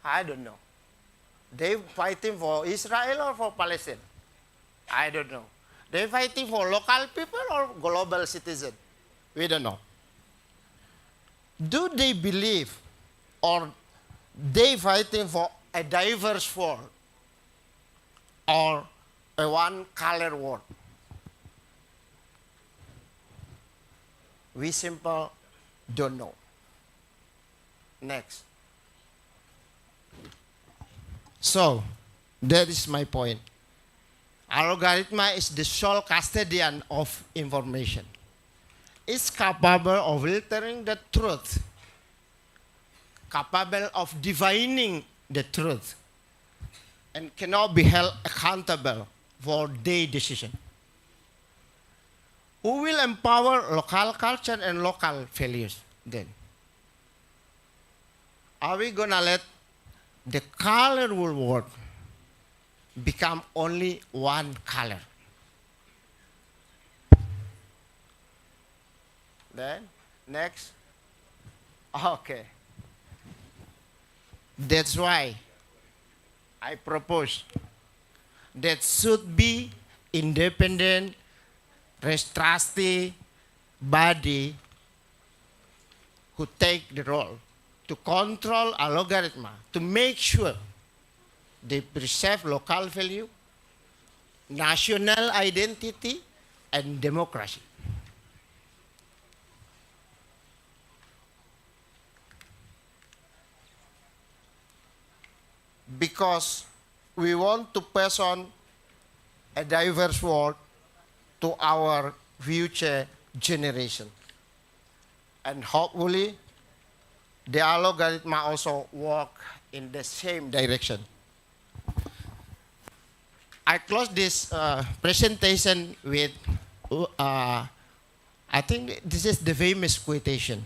I don't know. They fighting for Israel or for Palestine? I don't know. They fighting for local people or global citizen? We don't know. Do they believe or they fighting for a diverse world or a one color world? We simply don't know. Next. So, that is my point. Algorithm is the sole custodian of information. It's capable of filtering the truth, capable of divining the truth, and cannot be held accountable for their decision. Who will empower local culture and local values then? Are we going to let the colorful world become only one color? Then, next. Okay. That's why I propose that should be independent, trustee body who take the role to control algorithm, to make sure they preserve local value, national identity, and democracy. Because we want to pass on a diverse world to our future generation. And hopefully, the algorithm also work in the same direction. I close this presentation with, I think this is the famous quotation.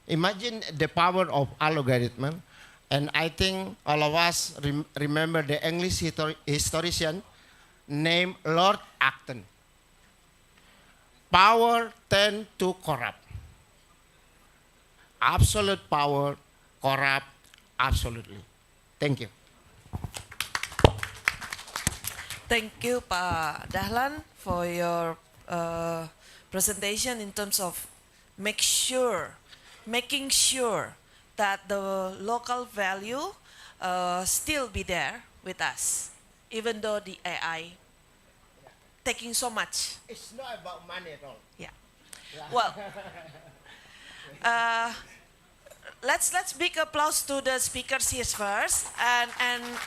Imagine the power of algorithm, and I think all of us remember the English historian named Lord Acton. Power tends to corrupt. Absolute power corrupt absolutely. Thank you. Thank you, Pak Dahlan, for your presentation in terms of making sure that the local value still be there with us, even though the AI taking so much. It's not about money at all. Yeah. Well, let's big applause to the speakers here first, and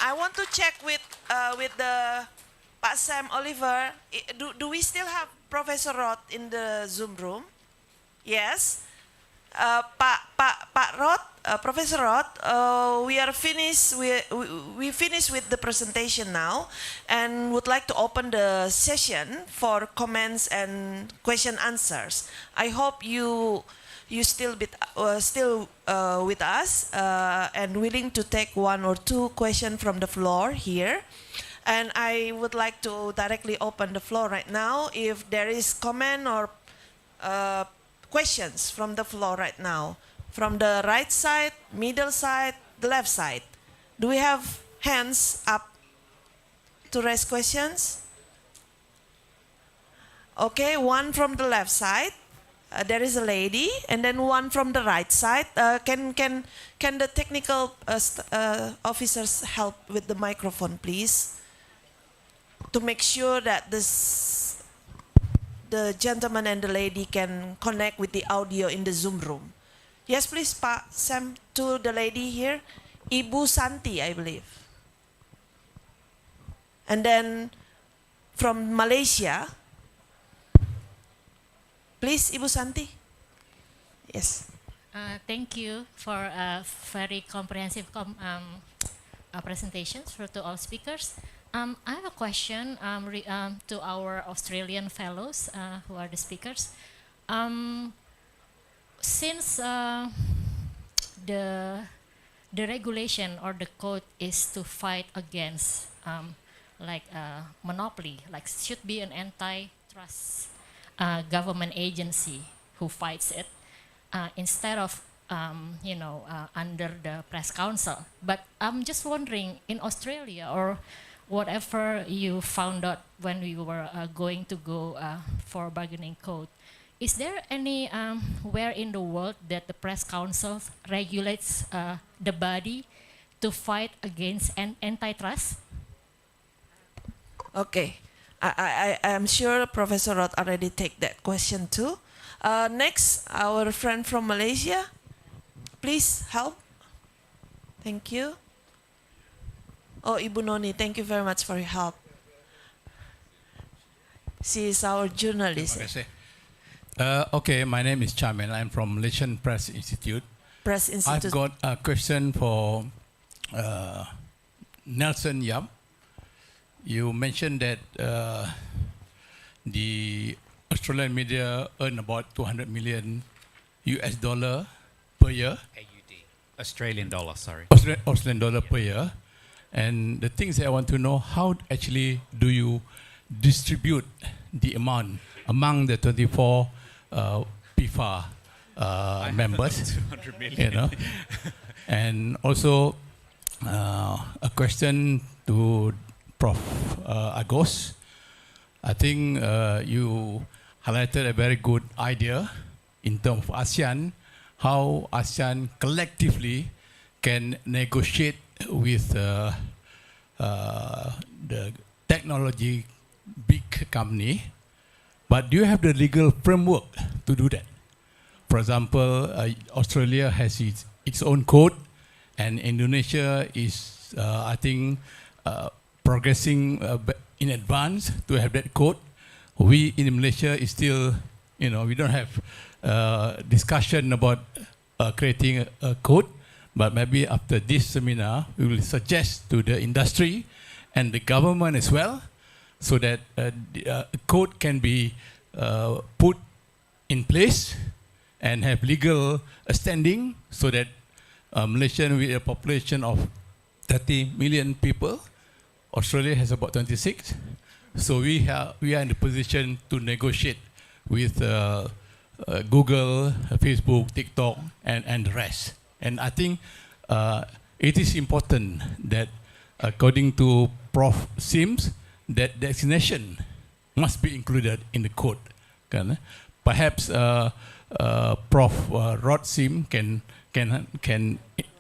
I want to check with the Pak Sam Oliver. Do we still have Professor Roth in the Zoom room? Yes. Pak Roth, Professor Roth, we are finished. We finished with the presentation now, and would like to open the session for comments and question answers. I hope you still with us and willing to take one or two questions from the floor here. And I would like to directly open the floor right now. If there is comment or questions from the floor right now, from the right side, middle side, the left side. Do we have hands up to raise questions? Okay, one from the left side. There is a lady, and then one from the right side. Can the technical officers help with the microphone, please, to make sure that the gentleman and the lady can connect with the audio in the Zoom room? Yes, please, Pak Sam, to the lady here, Ibu Santi, I believe. And then from Malaysia, please, Ibu Santi. Yes. Thank you for a very comprehensive presentations to all speakers. I have a question to our Australian fellows who are the speakers. Since the regulation or the code is to fight against monopoly, like should be an antitrust government agency who fights it instead of under the press council. But I'm just wondering, in Australia or whatever you found out when we were going to go for bargaining code, is there any where in the world that the press council regulates the body to fight against antitrust? Okay, I am sure Professor Rod already take that question too. Next, our friend from Malaysia, please help. Thank you. Oh, Ibu Noni, thank you very much for your help. She is our journalist. Okay, my name is Chamen. I'm from Malaysian Press Institute. Press Institute. I've got a question for Nelson Yap. You mentioned that the Australian media earn about 200 million US dollar per year. AUD. Australian dollar, sorry. Australian dollar per year. And the things that I want to know, how actually do you distribute the amount among the 24 PIFA members? 200 million. And also a question to Prof. Agos. I think you highlighted a very good idea in terms of ASEAN, how ASEAN collectively can negotiate with the technology big company. But do you have the legal framework to do that? For example, Australia has its own code, and Indonesia is, I think, progressing in advance to have that code. We in Malaysia is still, we don't have discussion about creating a code, but maybe after this seminar, we will suggest to the industry and the government as well, so that the code can be put in place and have legal standing, so that Malaysia with a population of 30 million people, Australia has about 26. So we are in the position to negotiate with Google, Facebook, TikTok, and the rest. And I think it is important that, according to Prof. Sims, that designation must be included in the code. Perhaps Prof. Rod Sim can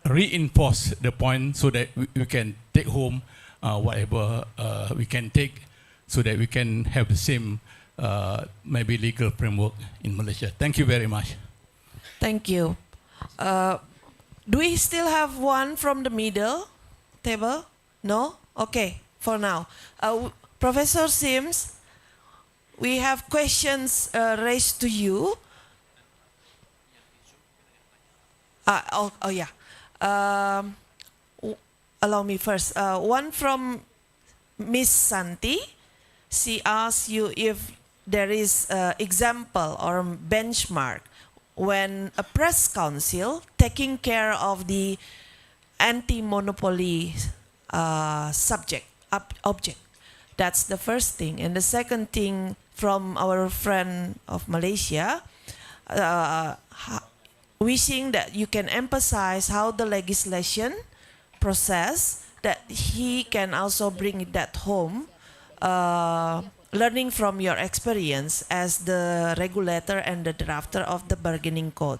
reinforce the point so that we can take home whatever we can take, so that we can have the same maybe legal framework in Malaysia. Thank you very much. Thank you. Do we still have one from the middle table? No? Okay, for now. Professor Sims, we have questions raised to you. Yeah. Allow me first. One from Miss Santi. She asks you if there is example or benchmark when a press council taking care of the anti-monopoly object. That's the first thing. And the second thing from our friend of Malaysia, wishing that you can emphasize how the legislation process, that he can also bring that home, learning from your experience as the regulator and the drafter of the bargaining code.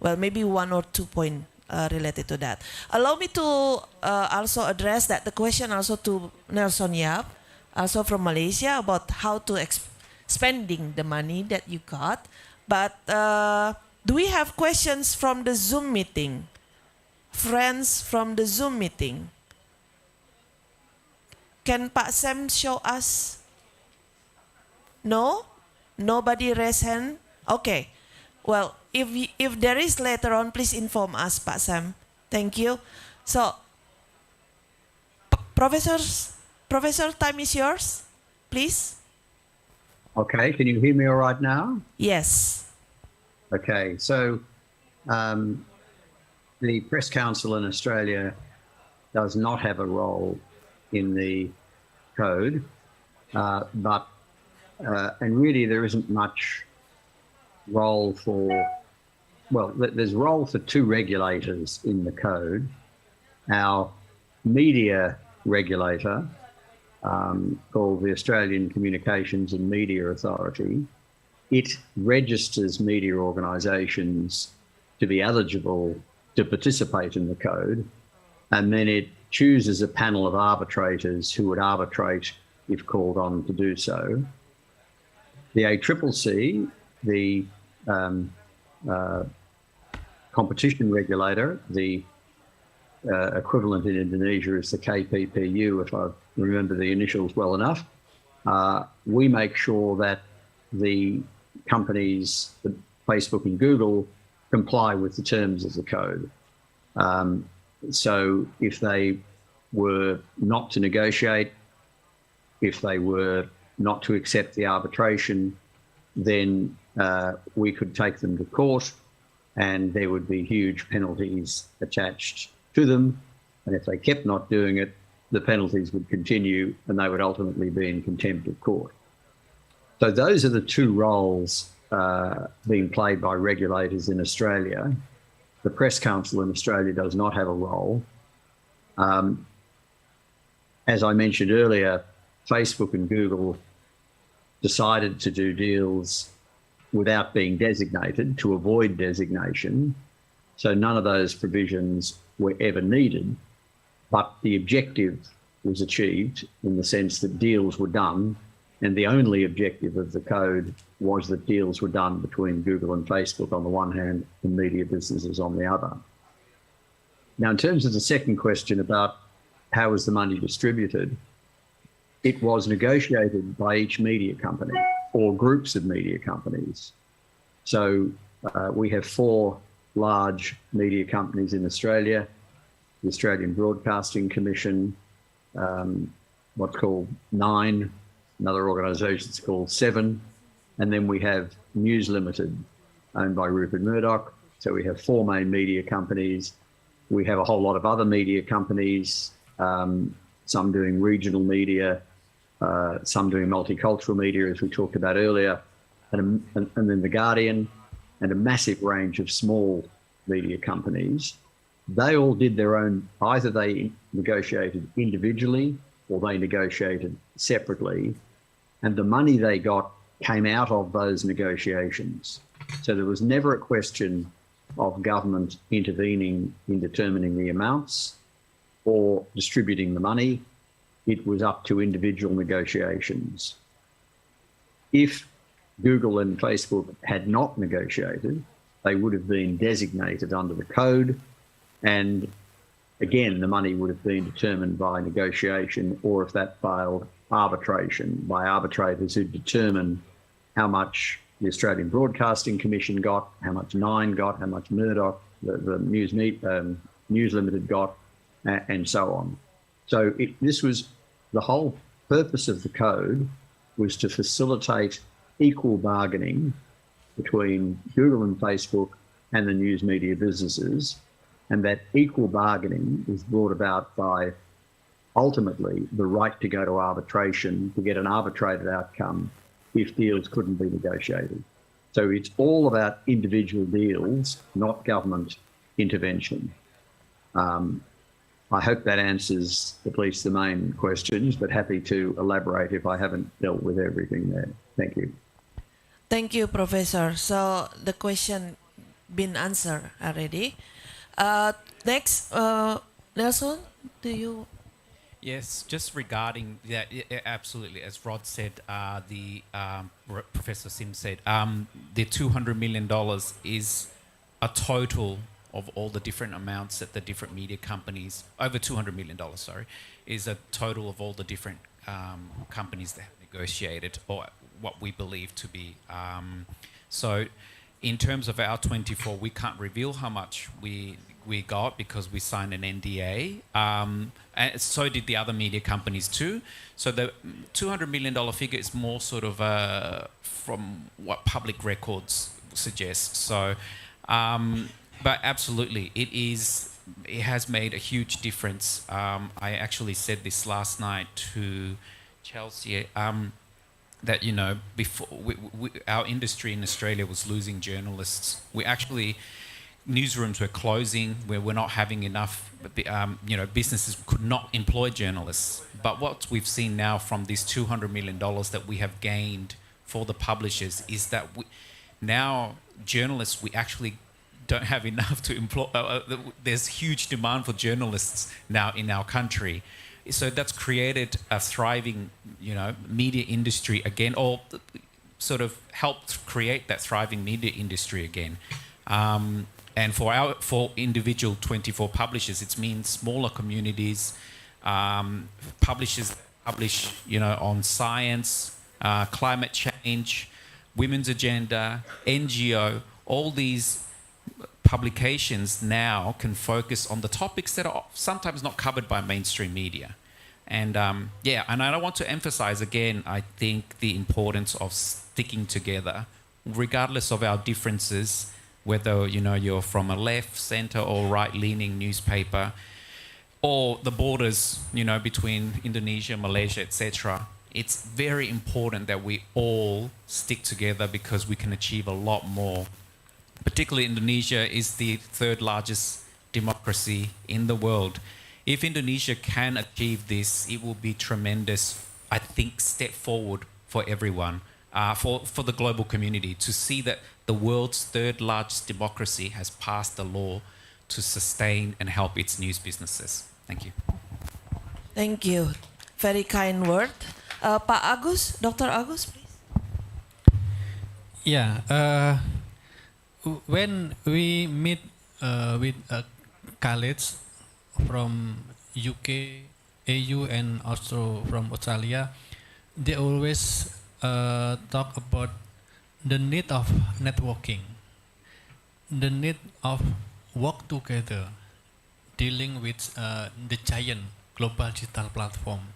Well, maybe 1 or 2 points related to that. Allow me to also address the question also to Nelson Yap, also from Malaysia, about how to spending the money that you got. But do we have questions from the Zoom meeting? Friends from the Zoom meeting? Can Pak Sam show us? No? Nobody raise hand? Okay. Well, if there is later on, please inform us, Pak Sam. Thank you. So, Professor, time is yours, please. Okay, can you hear me all right now? Yes. Okay, so the Press Council in Australia does not have a role in the code, but and really there isn't much role for, well, there's role for two regulators in the code. Our media regulator, called the Australian Communications and Media Authority, it registers media organisations to be eligible to participate in the code, and then it chooses a panel of arbitrators who would arbitrate if called on to do so. The ACCC, the competition regulator, the equivalent in Indonesia is the KPPU, if I remember the initials well enough, we make sure that the companies, Facebook and Google, comply with the terms of the code. So if they were not to negotiate, if they were not to accept the arbitration, then we could take them to court and there would be huge penalties attached to them. And if they kept not doing it, the penalties would continue and they would ultimately be in contempt of court. So those are the two roles being played by regulators in Australia. The Press Council in Australia does not have a role. As I mentioned earlier, Facebook and Google decided to do deals without being designated to avoid designation. So none of those provisions were ever needed, but the objective was achieved in the sense that deals were done, and the only objective of the code was that deals were done between Google and Facebook on the one hand and media businesses on the other. Now, in terms of the second question about how was the money distributed, it was negotiated by each media company or groups of media companies. So we have 4 large media companies in Australia: the Australian Broadcasting Commission, what's called Nine, another organisation that's called Seven, and then we have News Limited, owned by Rupert Murdoch. So we have 4 main media companies. We have a whole lot of other media companies, some doing regional media, some doing multicultural media, as we talked about earlier, and then The Guardian, and a massive range of small media companies. They all did their own, either they negotiated individually or they negotiated separately, and the money they got came out of those negotiations. So there was never a question of government intervening in determining the amounts or distributing the money. It was up to individual negotiations. If Google and Facebook had not negotiated, they would have been designated under the code, and again, the money would have been determined by negotiation, or if that failed, arbitration by arbitrators who determine how much the Australian Broadcasting Commission got, how much Nine got, how much Murdoch, the News Limited got, and so on. So this was the whole purpose of the code, was to facilitate equal bargaining between Google and Facebook and the news media businesses, and that equal bargaining was brought about by ultimately the right to go to arbitration to get an arbitrated outcome if deals couldn't be negotiated. So it's all about individual deals, not government intervention. I hope that answers at least the main questions, but happy to elaborate if I haven't dealt with everything there. Thank you. Thank you, Professor. So the question been answered already. Next, Nelson, do you? Yes, just regarding that, absolutely. As Rod said, Professor Sim said, the $200 million is a total of all the different amounts that the different media companies, over $200 million, sorry, is a total of all the different companies that have negotiated, or what we believe to be. So in terms of our 24, we can't reveal how much we got because we signed an NDA. And so did the other media companies too. So the $200 million figure is more sort of from what public records suggest. So But absolutely, it has made a huge difference. I actually said this last night to Chelsea, that, you know, before our industry in Australia was losing journalists. Newsrooms were closing, where we're not having enough, you know, businesses could not employ journalists. But what we've seen now from this $200 million that we have gained for the publishers is that now journalists, we actually don't have enough to employ. There's huge demand for journalists now in our country. So that's created a thriving, you know, media industry again, or sort of helped create that thriving media industry again. And for individual 24 publishers, it means smaller communities, publishers publish, you know, on science, climate change, women's agenda, NGO, all these publications now can focus on the topics that are sometimes not covered by mainstream media. And and I want to emphasize again, I think the importance of sticking together, regardless of our differences, whether, you know, you're from a left, center, or right-leaning newspaper, or the borders, you know, between Indonesia, Malaysia, etc. It's very important that we all stick together, because we can achieve a lot more. Particularly Indonesia is the third largest democracy in the world. If Indonesia can achieve this, it will be tremendous, I think, step forward for everyone, for the global community, to see that the world's third largest democracy has passed a law to sustain and help its news businesses. Thank you. Thank you. Very kind word. Pak Agus, Dr. Agus, please. Yeah. When we meet with colleagues from UK, AU, and also from Australia, they always talk about the need of networking, the need of work together, dealing with the giant global digital platform.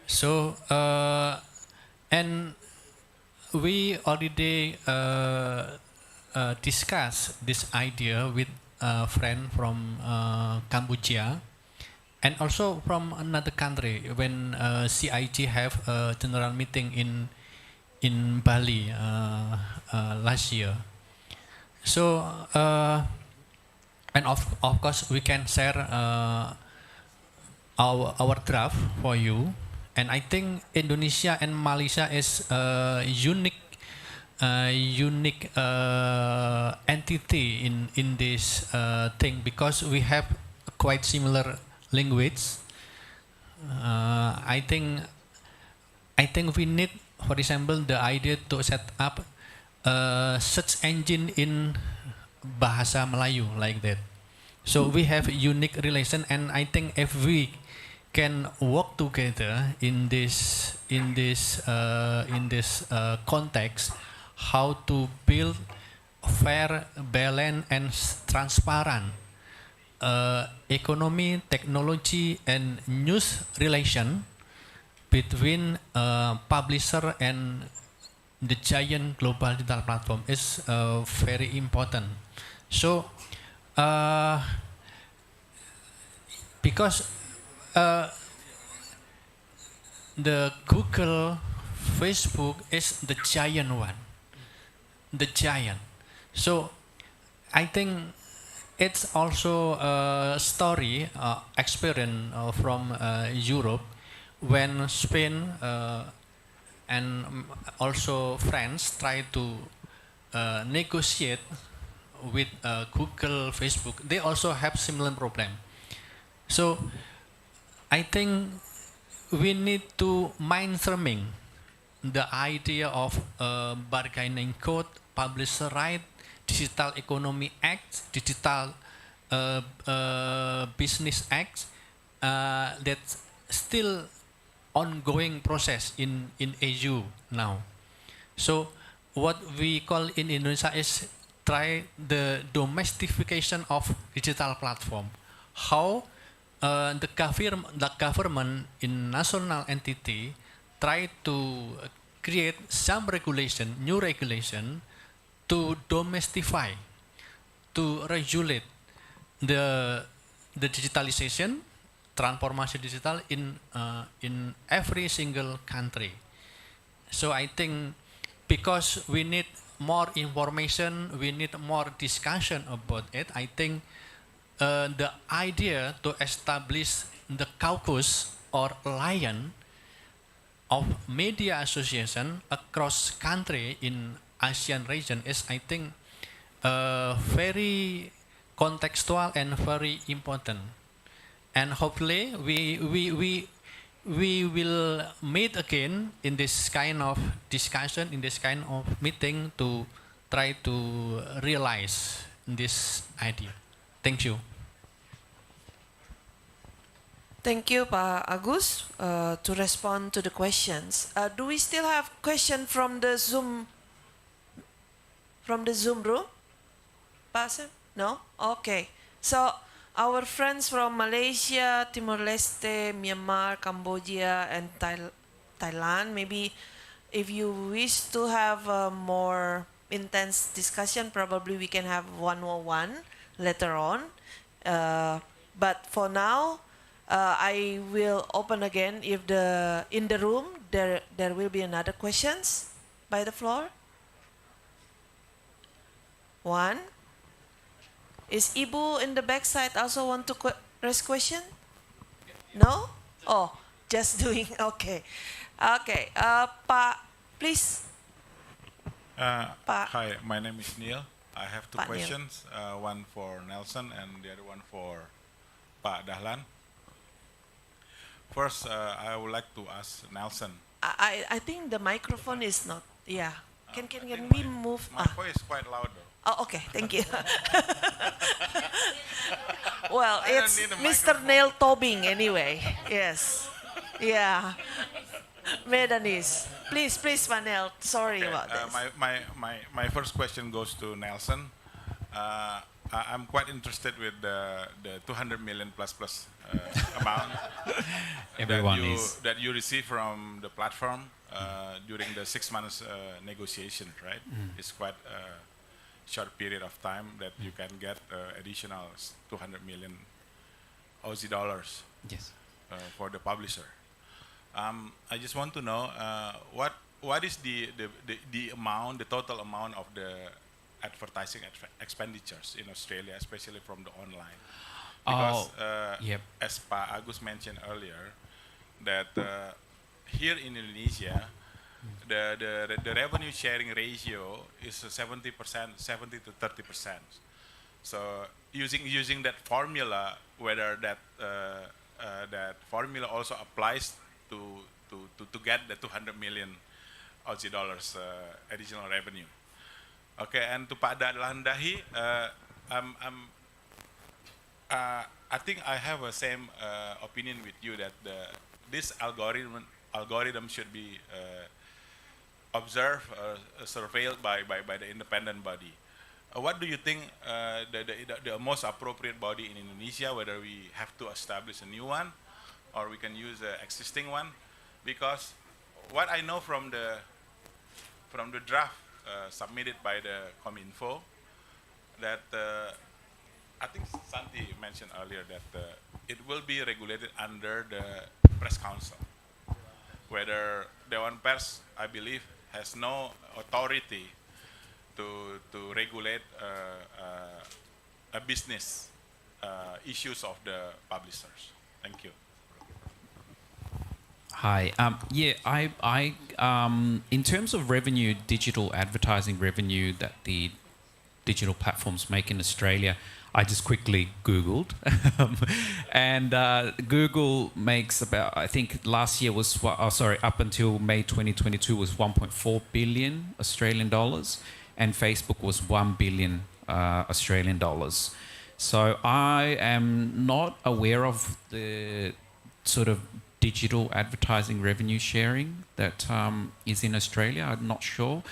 So, and we already discussed this idea with a friend from Cambodia, and also from another country when CIG have a general meeting in Bali last year. So, and of course we can share our draft for you. And I think Indonesia and Malaysia is a unique entity in this thing, because we have quite similar language. I think we need, for example, the idea to set up a search engine in Bahasa Melayu, like that. So we have unique relation, and I think if we can work together in this context, how to build fair, balanced, and transparent economy, technology, and news relation between publisher and the giant global digital platform is very important. So, because the Google, Facebook is the giant one, the giant. So I think it's also a story, experience from Europe, when Spain and also France try to negotiate with Google, Facebook. They also have similar problem. So I think we need to mainstreaming the idea of bargaining code, publisher right, Digital Economy Act, Digital Business Act, that's still ongoing process in EU now. So what we call in Indonesia is try the domestication of digital platform. How the government in national entity try to create some regulation, new regulation, to domestify, to regulate the digitalization, transformation digital in every single country. So I think because we need more information, we need more discussion about it. I think the idea to establish the caucus or lion of media association across country in ASEAN region is, I think, very contextual and very important. And hopefully we will meet again in this kind of discussion, in this kind of meeting to try to realize this idea. Thank you. Thank you, Pak Agus, to respond to the questions. Do we still have question from the Zoom room? Pak Asep? No? Okay. So our friends from Malaysia, Timor-Leste, Myanmar, Cambodia, and Thailand, maybe if you wish to have a more intense discussion, probably we can have 101 later on. But for now, I will open again if in the room there will be another questions by the floor. One. Is Ibu in the backside also want to raise question? No? Oh, just doing, okay. Okay, Pak, please. Hi, my name is Neil. I have two Pak Neil. questions, one for Nelson and the other one for Pak Dahlan. First, I would like to ask Nelson. I think the microphone is not, yeah. Can I we think move? My voice is quite loud though. Oh, okay, thank you. Well, I don't it's need a Mr. microphone. Neil Tobing anyway. Yes. Yeah. Medanese. Please, Vanel. Sorry about this. My first question goes to Nelson. I'm quite interested with the 200 million plus amount that you receive from the platform during the 6 months negotiation, right? It's quite a short period of time that you can get additional 200 million Aussie dollars. Yes. For the publisher. I just want to know what is the amount, the total amount of the advertising expenditures in Australia, especially from the online. Because as Pak Agus mentioned earlier, that here in Indonesia, the revenue sharing ratio is 70%, 70 to 30%. So using that formula, whether that formula also applies to get the 200 million Aussie dollars additional revenue. Okay, and to Pak Dahlan Dahi, I think I have the same opinion with you that this algorithm should be observed, surveilled by the independent body. What do you think the most appropriate body in Indonesia, whether we have to establish a new one or we can use an existing one? Because what I know from the draft submitted by the Cominfo, that I think Santi mentioned earlier that it will be regulated under the Press Council, whether Dewan Pers, I believe, has no authority to regulate a business issues of the publishers. Thank you. Hi. I in terms of revenue, digital advertising revenue that the digital platforms make in Australia, I just quickly Googled, and Google makes about, I think last year was, up until May 2022 was 1.4 billion Australian dollars, and Facebook was 1 billion Australian dollars. So I am not aware of the sort of digital advertising revenue sharing that is in Australia. I'm not sure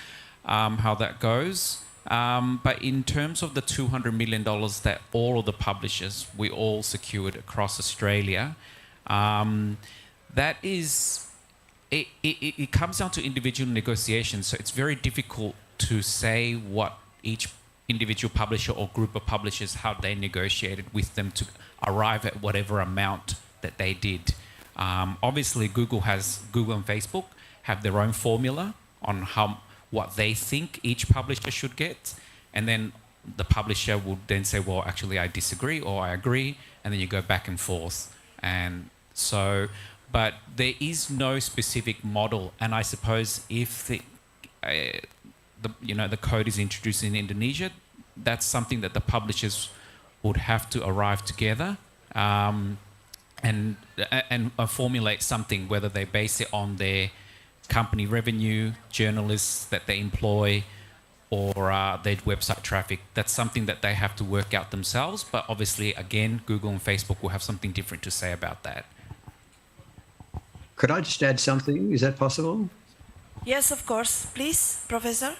how that goes. But in terms of the $200 million that all of the publishers, we all secured across Australia, that is, it comes down to individual negotiations. So it's very difficult to say what each individual publisher or group of publishers, how they negotiated with them to arrive at whatever amount that they did. Obviously, Google and Facebook have their own formula on what they think each publisher should get, and then the publisher would then say, well, actually I disagree or I agree, and then you go back and forth. And so, but there is no specific model, and I suppose if the code is introduced in Indonesia, that's something that the publishers would have to arrive together and formulate something, whether they base it on their company revenue, journalists that they employ, or their website traffic. That's something that they have to work out themselves. But obviously, again, Google and Facebook will have something different to say about that. Could I just add something? Is that possible? Yes, of course. Please, Professor.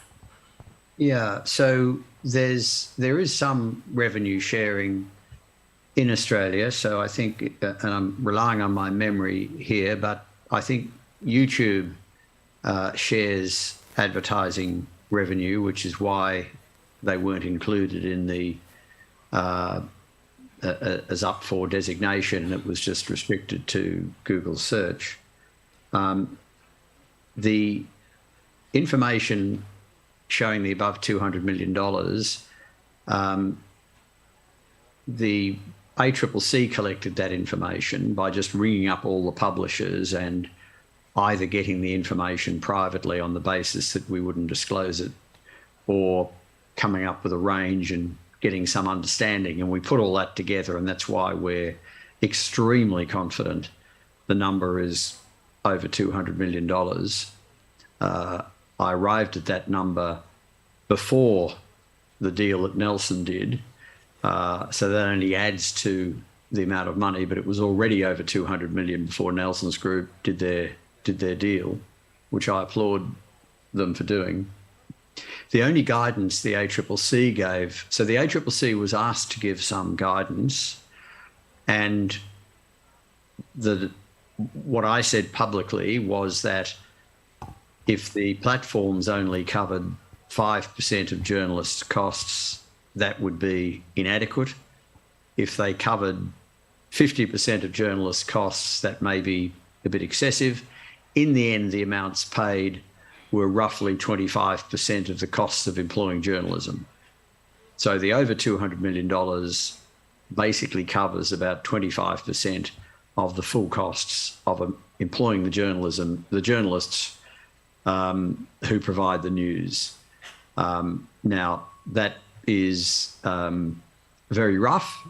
Yeah, so there is some revenue sharing in Australia. So I think, and I'm relying on my memory here, but I think YouTube shares advertising revenue, which is why they weren't included in the as up for designation. It was just restricted to Google search. The information showing the above $200 million, the ACCC collected that information by just ringing up all the publishers and either getting the information privately on the basis that we wouldn't disclose it, or coming up with a range and getting some understanding. And we put all that together, and that's why we're extremely confident the number is over $200 million. I arrived at that number before the deal that Nelson did, so that only adds to the amount of money, but it was already over 200 million before Nelson's group did their deal, which I applaud them for doing. The only guidance the ACCC gave, so the ACCC was asked to give some guidance, and what I said publicly was that if the platforms only covered 5% of journalists' costs, that would be inadequate. If they covered 50% of journalists' costs, that may be a bit excessive. In the end, the amounts paid were roughly 25% of the costs of employing journalism. So the over $200 million basically covers about 25% of the full costs of employing the journalists who provide the news. Now, that is very rough.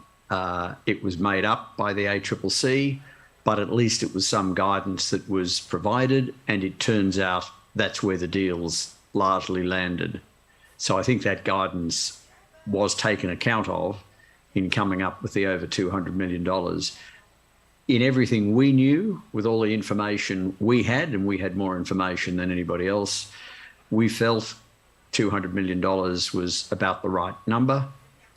It was made up by the ACCC, but at least it was some guidance that was provided, and it turns out that's where the deals largely landed. So I think that guidance was taken account of in coming up with the over $200 million. In everything we knew, with all the information we had, and we had more information than anybody else, we felt $200 million was about the right number.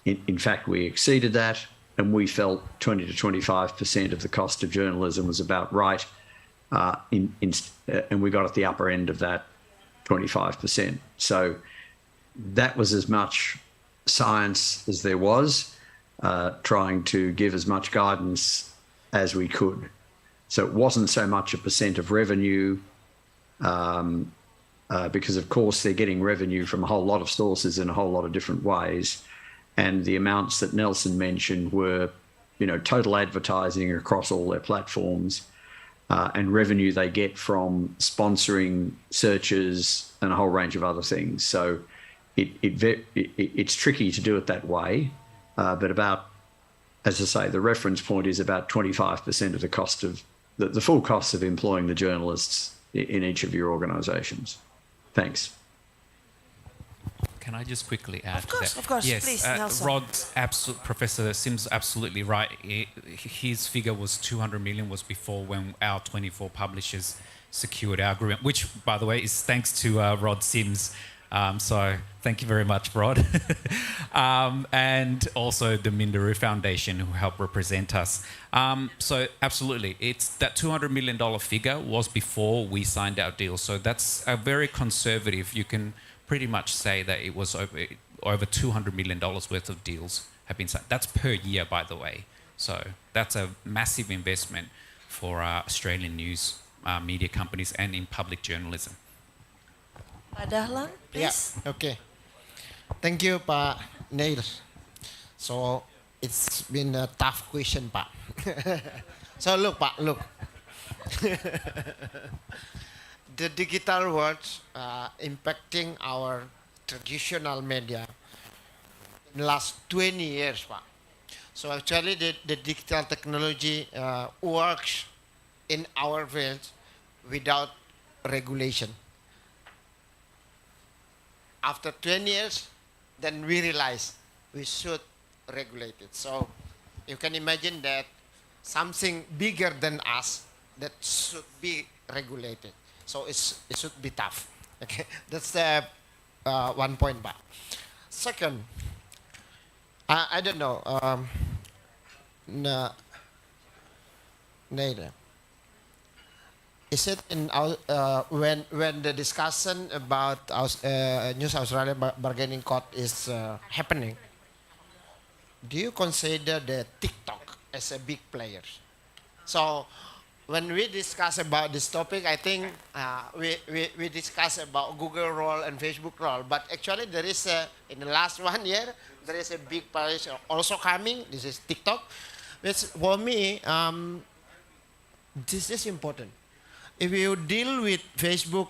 In fact, we exceeded that, and we felt 20 to 25% of the cost of journalism was about right, and we got at the upper end of that 25%. So that was as much science as there was, trying to give as much guidance as we could. So it wasn't so much a percent of revenue, because of course they're getting revenue from a whole lot of sources in a whole lot of different ways. And the amounts that Nelson mentioned were, total advertising across all their platforms, and revenue they get from sponsoring searches and a whole range of other things. So it's tricky to do it that way, but about, as I say, the reference point is about 25% of the cost of the full cost of employing the journalists in each of your organisations. Thanks. Can I just quickly add to that? Of course, yes, please, Nelson. Professor Sim's absolutely right. His figure was 200 million was before when our 24 publishers secured our agreement, which, by the way, is thanks to Rod Sims. So thank you very much, Rod. And also the Mindaru Foundation, who helped represent us. So absolutely, it's that $200 million figure was before we signed our deal. So that's a very conservative. You can pretty much say that it was over $200 million worth of deals have been signed. That's per year, by the way. So that's a massive investment for Australian news media companies and in public journalism. Pak Dahlan, please. Yeah, okay. Thank you, Pak Neil. So it's been a tough question, Pak. So look, Pak, look. The digital world impacting our traditional media in the last 20 years, Pak. So actually the digital technology works in our field without regulation. After 20 years, then we realize we should regulate it. So you can imagine that something bigger than us that should be regulated. So it should be tough. Okay, that's the one point back. Second, I don't know. Neither. Is it in our, when the discussion about News Australia bargaining code is happening? Do you consider the TikTok as a big player? So when we discuss about this topic, I think we discuss about Google role and Facebook role. But actually, there is in the last 1 year there is a big player also coming. This is TikTok, which for me this is important. If you deal with Facebook,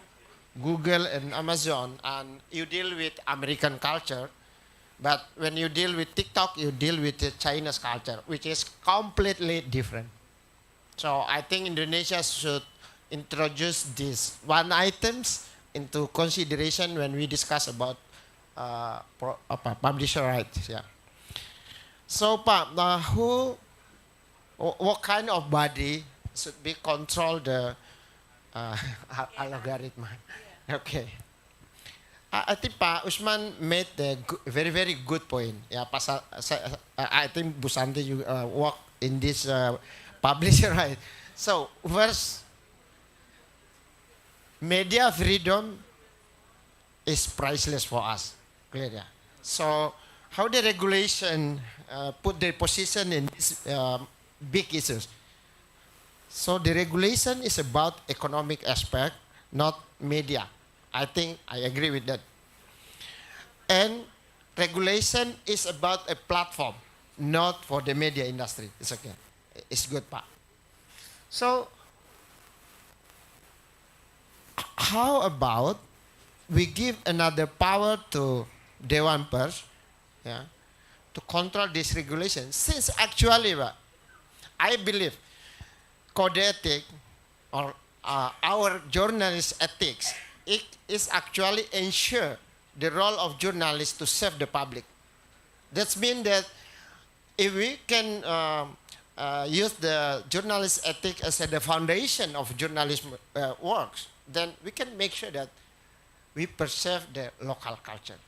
Google, and Amazon, and you deal with American culture, but when you deal with TikTok, you deal with the Chinese culture, which is completely different. So I think Indonesia should introduce these one items into consideration when we discuss about publisher rights. Yeah. So, Pak, what kind of body should be control the algorithm? Okay. I think Pak Usman made a very, very good point. Yeah, pasal, I think Bu Santi work in this publisher right. So first, media freedom is priceless for us. Clear, yeah. So how the regulation put their position in these big issues? So the regulation is about economic aspect, not media. I think I agree with that. And regulation is about a platform, not for the media industry. It's okay. It's good, Pak. So how about we give another power to Dewan Pers, yeah, to control this regulation? Since actually, I believe code ethic or our journalist ethics, it is actually ensure the role of journalists to serve the public. That means that if we can use the journalist ethic as the foundation of journalism works, then we can make sure that we preserve the local culture.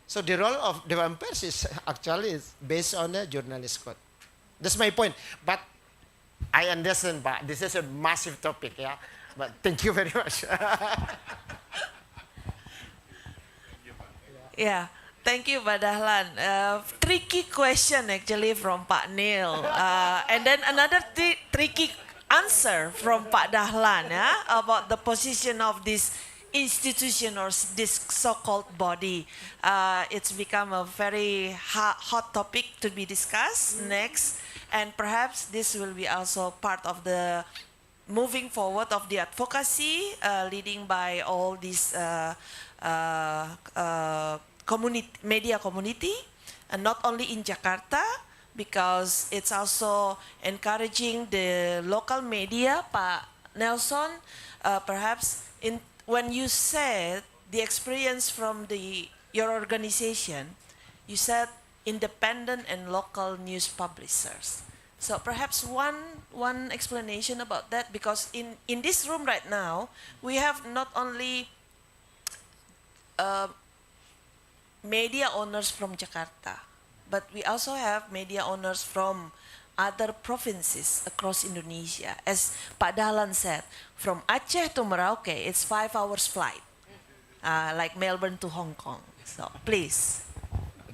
So the role of Dewan Pers is actually is based on the journalist code. That's my point. But I understand, but this is a massive topic, yeah. But thank you very much. Yeah, thank you, Pak Dahlan. Tricky question actually from Pak Neil, and then another tricky answer from Pak Dahlan, about the position of this institution or this so-called body. It's become a very hot topic to be discussed next, and perhaps this will be also part of the moving forward of the advocacy leading by all these media community, and not only in Jakarta, because it's also encouraging the local media. Pak Nelson, perhaps when you said the experience from your organization, you said independent and local news publishers. So perhaps one explanation about that, because in this room right now, we have not only media owners from Jakarta, but we also have media owners from other provinces across Indonesia. As Pak Dahlan said, from Aceh to Merauke, it's 5 hours flight. like Melbourne to Hong Kong. So please.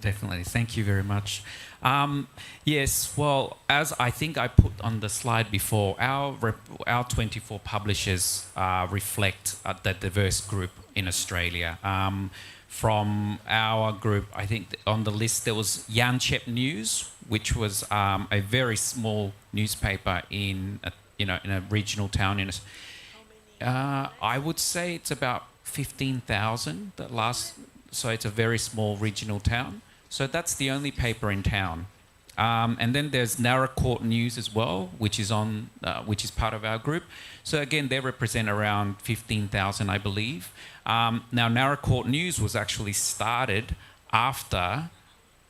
Definitely. Thank you very much. Yes, well, as I think I put on the slide before, our 24 publishers reflect the diverse group in Australia. From our group, I think on the list there was Yanchep News, which was a very small newspaper in a regional town. I would say it's about 15,000. So it's a very small regional town. So that's the only paper in town. And then there's Narracourt News as well, which is part of our group. So again, they represent around 15,000, I believe. Now, Narracourt News was actually started after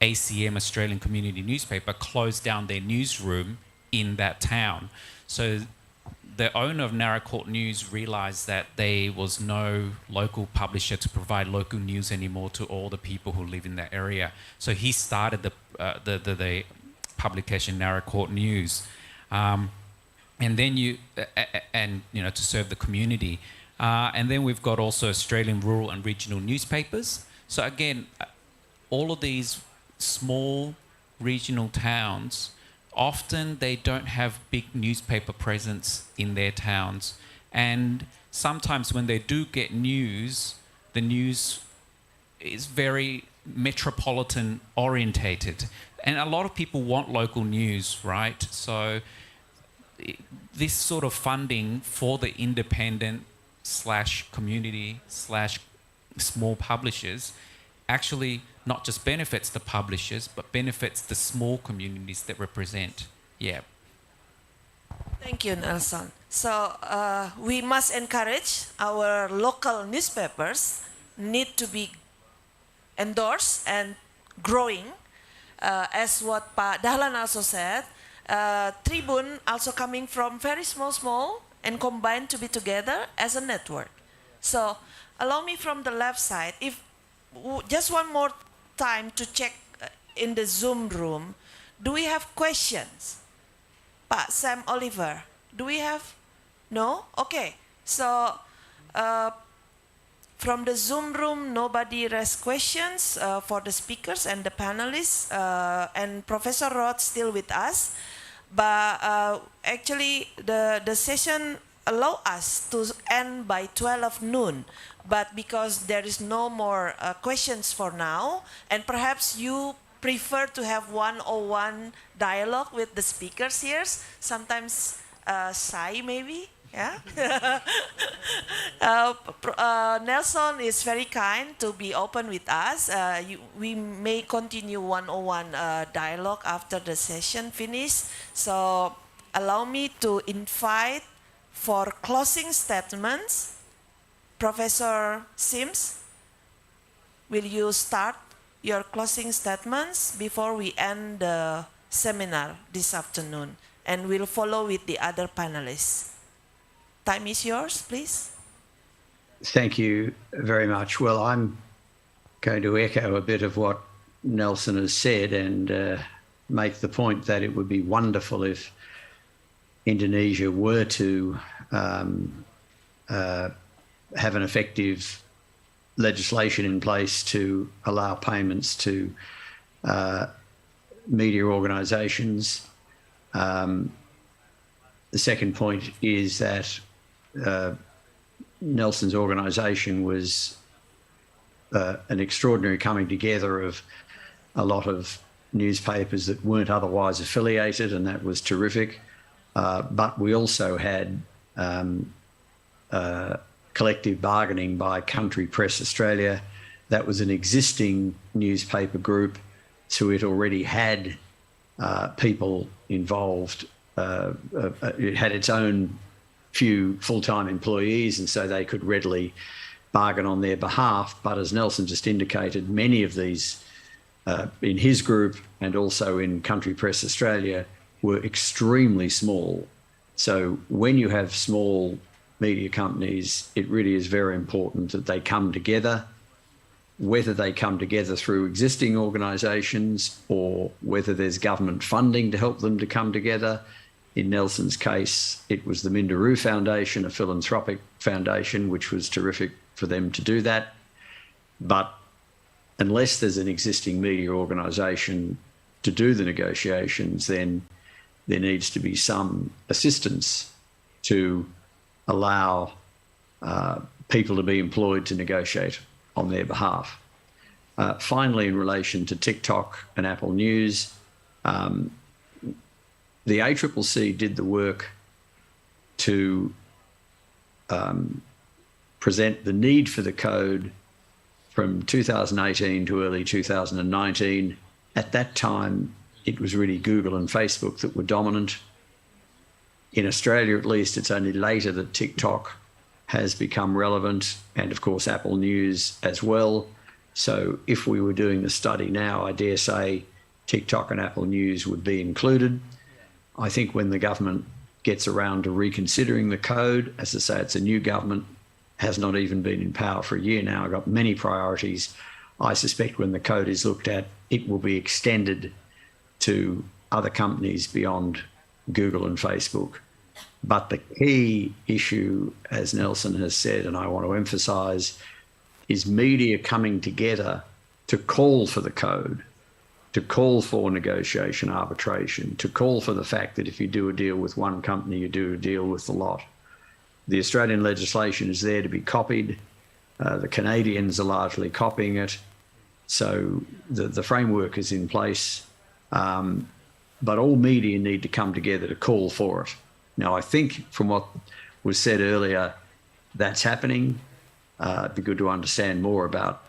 ACM, Australian Community Newspaper, closed down their newsroom in that town. So the owner of Narracourt News realised that there was no local publisher to provide local news anymore to all the people who live in that area. So he started the publication Narracourt News, and then to serve the community. And then we've got also Australian rural and regional newspapers. So again, all of these small regional towns, often they don't have big newspaper presence in their towns. And sometimes when they do get news, the news is very metropolitan orientated. And a lot of people want local news, right? So this sort of funding for the independent / community / small publishers actually not just benefits the publishers, but benefits the small communities that represent. Yeah. Thank you, Nelson. So we must encourage our local newspapers need to be endorsed and growing. As what Pak Dahlan also said, Tribun also coming from very small and combined to be together as a network. So allow me from the left side, if just one more time to check in the Zoom room, do we have questions? Pak Sam Oliver, do we have? No? Okay. So from the Zoom room, nobody raised questions for the speakers and the panelists, and Professor Roth still with us. But actually, the session allow us to end by 12 noon. But because there is no more questions for now, and perhaps you prefer to have one-on-one dialogue with the speakers here, sometimes shy maybe, yeah? Nelson is very kind to be open with us. We may continue one-on-one dialogue after the session finishes. So allow me to invite for closing statements, Professor Sims, will you start your closing statements before we end the seminar this afternoon? And we'll follow with the other panelists. Time is yours, please. Thank you very much. Well, I'm going to echo a bit of what Nelson has said and make the point that it would be wonderful if Indonesia were to have an effective legislation in place to allow payments to media organisations. The second point is that Nelson's organisation was an extraordinary coming together of a lot of newspapers that weren't otherwise affiliated, and that was terrific. But we also had collective bargaining by Country Press Australia. That was an existing newspaper group, so it already had people involved. It had its own few full-time employees, and so they could readily bargain on their behalf. But as Nelson just indicated, many of these in his group and also in Country Press Australia were extremely small. So when you have small media companies, it really is very important that they come together, whether they come together through existing organisations or whether there's government funding to help them to come together. In Nelson's case, it was the Minderoo Foundation, a philanthropic foundation, which was terrific for them to do that. But unless there's an existing media organisation to do the negotiations, then there needs to be some assistance to allow people to be employed to negotiate on their behalf. Finally, in relation to TikTok and Apple News, the ACCC did the work to present the need for the code from 2018 to early 2019. At that time, it was really Google and Facebook that were dominant. In Australia, at least, it's only later that TikTok has become relevant, and of course Apple News as well. So if we were doing the study now, I dare say TikTok and Apple News would be included. I think when the government gets around to reconsidering the code, as I say, it's a new government, has not even been in power for a year now, got many priorities. I suspect when the code is looked at, it will be extended to other companies beyond Google and Facebook. But the key issue, as Nelson has said, and I want to emphasise, is media coming together to call for the code, to call for negotiation, arbitration, to call for the fact that if you do a deal with one company, you do a deal with the lot. The Australian legislation is there to be copied. The Canadians are largely copying it. So the framework is in place, but all media need to come together to call for it. Now, I think from what was said earlier, that's happening. It'd be good to understand more about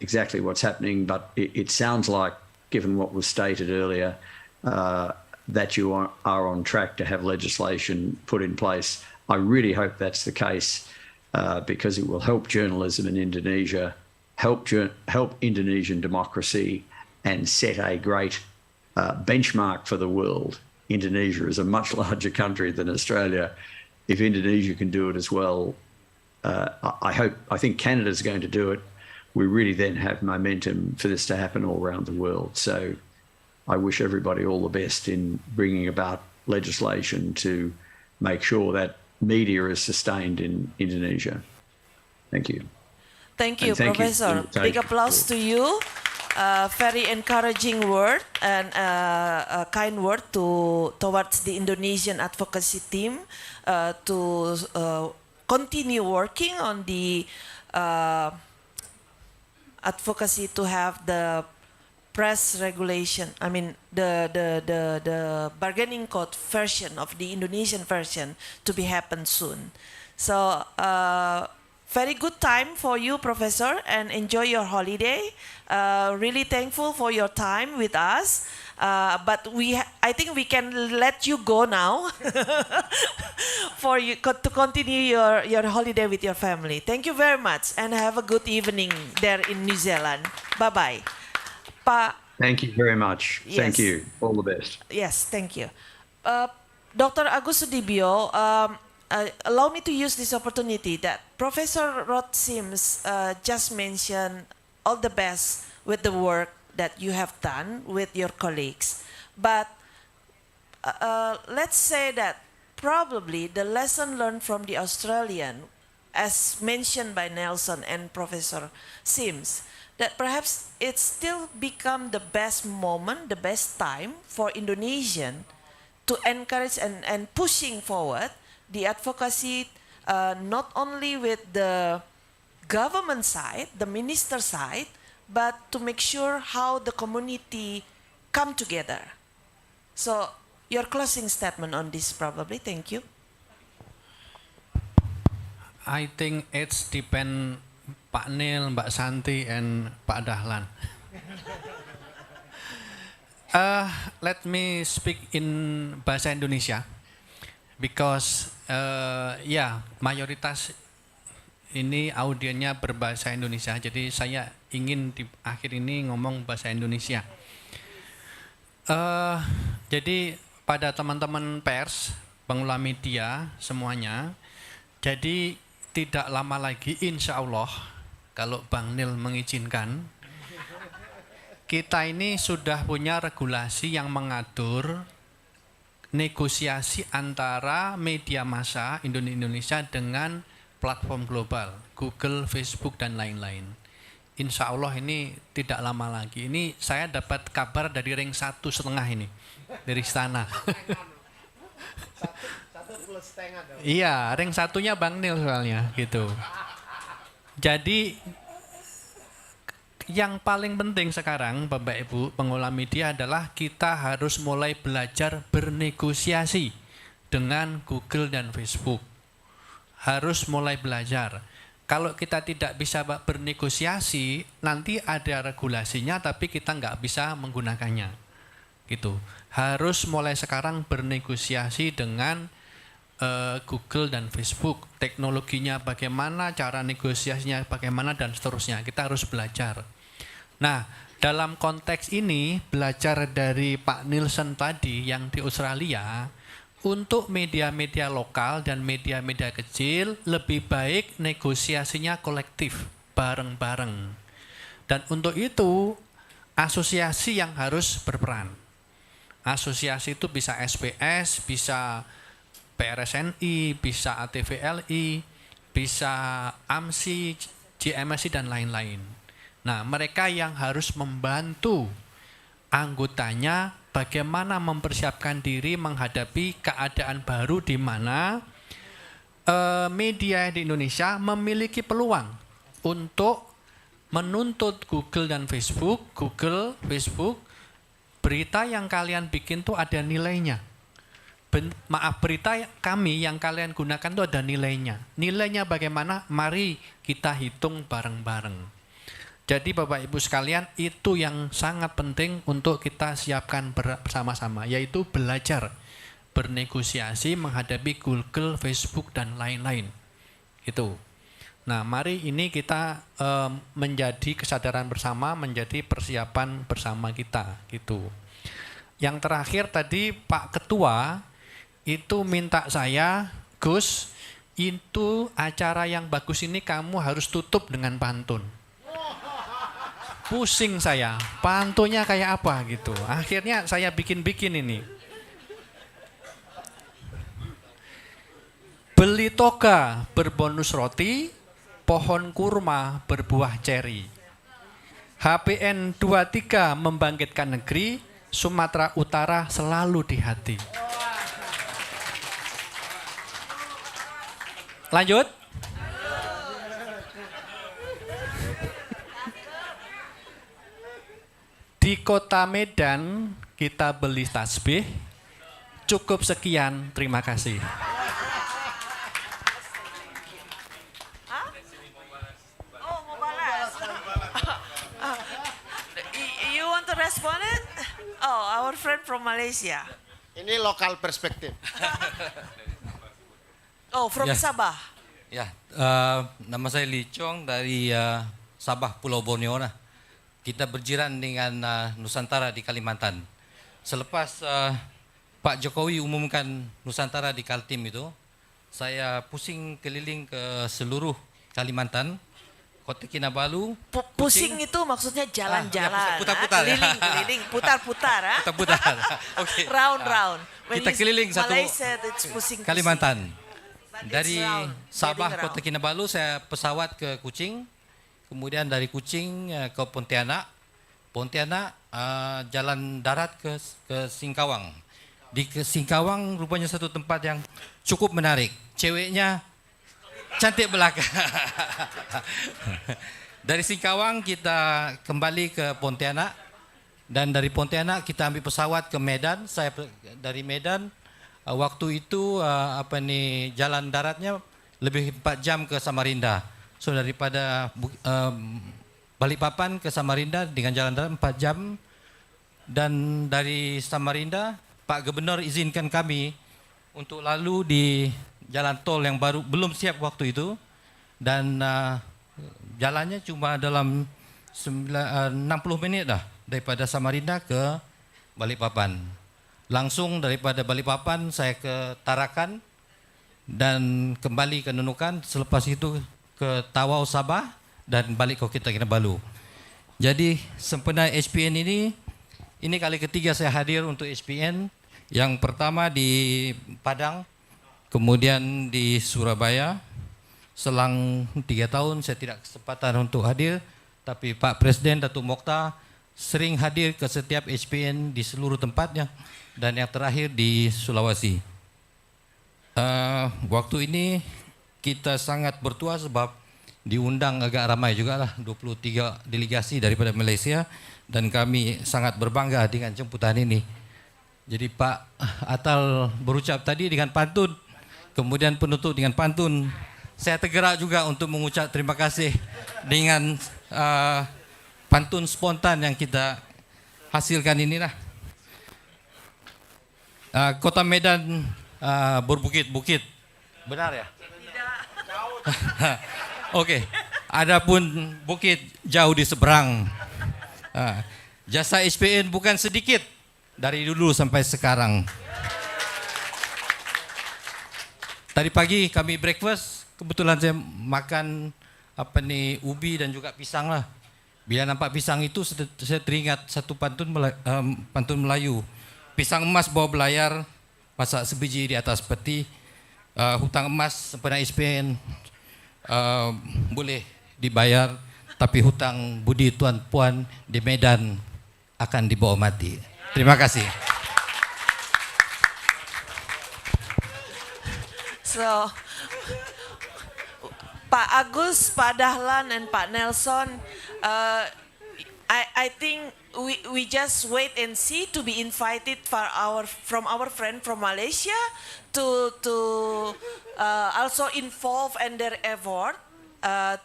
exactly what's happening, but it sounds like, given what was stated earlier, that you are on track to have legislation put in place. I really hope that's the case, because it will help journalism in Indonesia, help Indonesian democracy, and set a great benchmark for the world. Indonesia is a much larger country than Australia. If Indonesia can do it as well, I think Canada's going to do it. We really then have momentum for this to happen all around the world. So I wish everybody all the best in bringing about legislation to make sure that media is sustained in Indonesia. Thank you. Thank you, And Professor. Big applause to you. Very encouraging word and a kind word towards the Indonesian advocacy team to continue working on the advocacy to have the press regulation. I mean the bargaining code version of the Indonesian version to be happen soon. So very good time for you, Professor, and enjoy your holiday. Really thankful for your time with us. But I think we can let you go now for you to continue your holiday with your family. Thank you very much, and have a good evening there in New Zealand. Bye-bye. Thank you very much. Yes. Thank you. All the best. Yes, thank you. Dr. Agus Sudibyo, allow me to use this opportunity that Professor Rod Sims just mentioned all the best with the work that you have done with your colleagues. But let's say that probably the lesson learned from the Australian, as mentioned by Nelson and Professor Sims, that perhaps it still become the best moment, the best time for Indonesian to encourage and pushing forward the advocacy, not only with the government side, the minister side, but to make sure how the community come together. So your closing statement on this probably. Thank you. I think it's depend Pak Nil, Mbak Santi, and Pak Dahlan. Let me speak in bahasa Indonesia because mayoritas ini audiennya berbahasa Indonesia, jadi saya ingin di akhir ini ngomong bahasa Indonesia. Jadi pada teman-teman pers, pengelola media semuanya, jadi tidak lama lagi insya Allah kalau Bang Nil mengizinkan, kita ini sudah punya regulasi yang mengatur negosiasi antara media massa Indonesia dengan platform global, Google, Facebook, dan lain-lain. insya Allah ini tidak lama lagi. Ini saya dapat kabar dari ring 1,5 ini, dari istana. Iya, ring 1-nya Bang Nil soalnya gitu. Jadi yang paling penting sekarang Bapak Ibu pengelola media adalah kita harus mulai belajar bernegosiasi dengan Google dan Facebook. Harus mulai belajar. Kalau kita tidak bisa bernegosiasi, nanti ada regulasinya tapi kita nggak bisa menggunakannya. Gitu. Harus mulai sekarang bernegosiasi dengan Google dan Facebook. Teknologinya bagaimana, cara negosiasinya bagaimana, dan seterusnya. Kita harus belajar. Nah, dalam konteks ini, belajar dari Pak Nielsen tadi yang di Australia, untuk media-media lokal dan media-media kecil, lebih baik negosiasinya kolektif, bareng-bareng. Dan untuk itu, asosiasi yang harus berperan. Asosiasi itu bisa SPS, bisa PRSNI, bisa ATVLI, bisa AMSI, JMSI, dan lain-lain. Nah, mereka yang harus membantu anggotanya bagaimana mempersiapkan diri menghadapi keadaan baru di mana media di Indonesia memiliki peluang untuk menuntut Google dan Facebook, berita yang kalian bikin tuh ada nilainya. Berita kami yang kalian gunakan tuh ada nilainya. Nilainya bagaimana? Mari kita hitung bareng-bareng. Jadi Bapak Ibu sekalian, itu yang sangat penting untuk kita siapkan bersama-sama, yaitu belajar bernegosiasi menghadapi Google, Facebook, dan lain-lain. Itu. Nah, mari ini kita menjadi kesadaran bersama, menjadi persiapan bersama kita. Gitu. Yang terakhir tadi Pak Ketua itu minta saya, Gus, itu acara yang bagus ini kamu harus tutup dengan pantun. Pusing saya, pantunnya kayak apa gitu. Akhirnya saya bikin-bikin ini. Beli toga berbonus roti, pohon kurma berbuah ceri. HPN 23 membangkitkan negeri, Sumatera Utara selalu di hati. Lanjut. Di kota Medan kita beli tasbih. Cukup sekian, terima kasih. Oh, mau balas. You want to respond it? Oh, our friend from Malaysia. Ini lokal perspektif. Oh, from Sabah. Ya, nama saya Lee Chong dari Sabah, Pulau Borneo. Kita berjiran dengan Nusantara di Kalimantan. Selepas Pak Jokowi umumkan Nusantara di Kaltim itu, saya pusing keliling ke seluruh Kalimantan, Kota Kinabalu. Pusing itu maksudnya jalan-jalan. Putar-putar. Keliling-keliling, putar-putar. Putar-putar. Oke. Round-round. Kita keliling satu Kalimantan. Dari Sabah, Kota Kinabalu, saya pesawat ke Kuching. Kemudian dari Kuching ke Pontianak. Pontianak jalan darat ke Singkawang. Di Singkawang rupanya satu tempat yang cukup menarik. Ceweknya cantik belaka. Dari Singkawang kita kembali ke Pontianak. Dan dari Pontianak kita ambil pesawat ke Medan. Saya dari Medan, waktu itu jalan daratnya lebih 4 jam ke Samarinda. So daripada Balikpapan ke Samarinda dengan jalan darat 4 jam. Dan dari Samarinda, Pak Gubernur izinkan kami untuk lalu di jalan tol yang baru, belum siap waktu itu. Dan jalannya cuma dalam 60 menit dah daripada Samarinda ke Balikpapan. Langsung daripada Balikpapan saya ke Tarakan dan kembali ke Nunukan. Selepas itu ke Tawau Sabah dan balik ke Kota Kinabalu. Jadi sempena HPN ini kali ketiga saya hadir untuk HPN. Yang pertama di Padang, kemudian di Surabaya. Selang 3 tahun saya tidak kesempatan untuk hadir. tapi Pak Presiden Datuk Mokhtar sering hadir ke setiap HPN di seluruh tempatnya dan yang terakhir di Sulawesi. Waktu ini kita sangat bertuah sebab diundang agak ramai juga lah, 23 delegasi daripada Malaysia dan kami sangat berbangga dengan jemputan ini. Jadi Pak Atal berucap tadi dengan pantun, kemudian penutup dengan pantun. Saya tergerak juga untuk mengucap terima kasih dengan pantun spontan yang kita hasilkan inilah. Kota Medan berbukit-bukit, benar ya? Oke, adapun bukit jauh di seberang. Jasa HPN bukan sedikit dari dulu sampai sekarang. Tadi pagi kami breakfast, kebetulan saya makan ubi dan juga pisang lah. Bila nampak pisang itu saya teringat satu pantun Melayu. Pisang emas bawa belayar, masak sebiji di atas peti. Hutang emas sempena HPN boleh dibayar, tapi hutang budi tuan puan di Medan akan dibawa mati. Terima kasih. So, Pak Agus, Pak Dahlan, and Pak Nelson, I think we just wait and see to be invited from our friend from Malaysia to also involve in their effort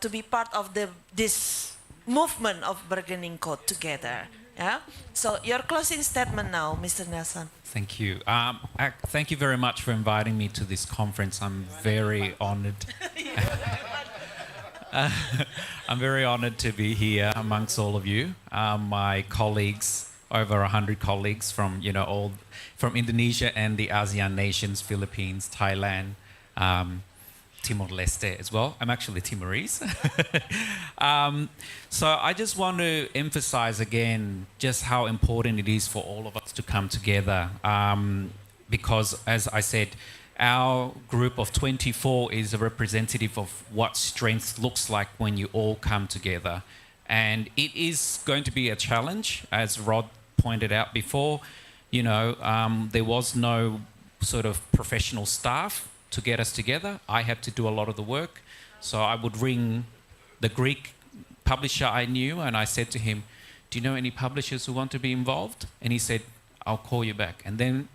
to be part of this movement of bargaining code together. Yeah. So your closing statement now, Mr. Nelson. Thank you. Thank you very much for inviting me to this conference. I'm very honored. I'm very honored to be here amongst all of you. My colleagues, over 100 colleagues from from Indonesia and the ASEAN nations, Philippines, Thailand, Timor-Leste as well. I'm actually Timorese. So I just want to emphasize again just how important it is for all of us to come together. Because as I said, our group of 24 is a representative of what strength looks like when you all come together. And it is going to be a challenge, as Rod pointed out before. There was no sort of professional staff to get us together. I had to do a lot of the work. So I would ring the Greek publisher I knew and I said to him, do you know any publishers who want to be involved? And he said, I'll call you back. And then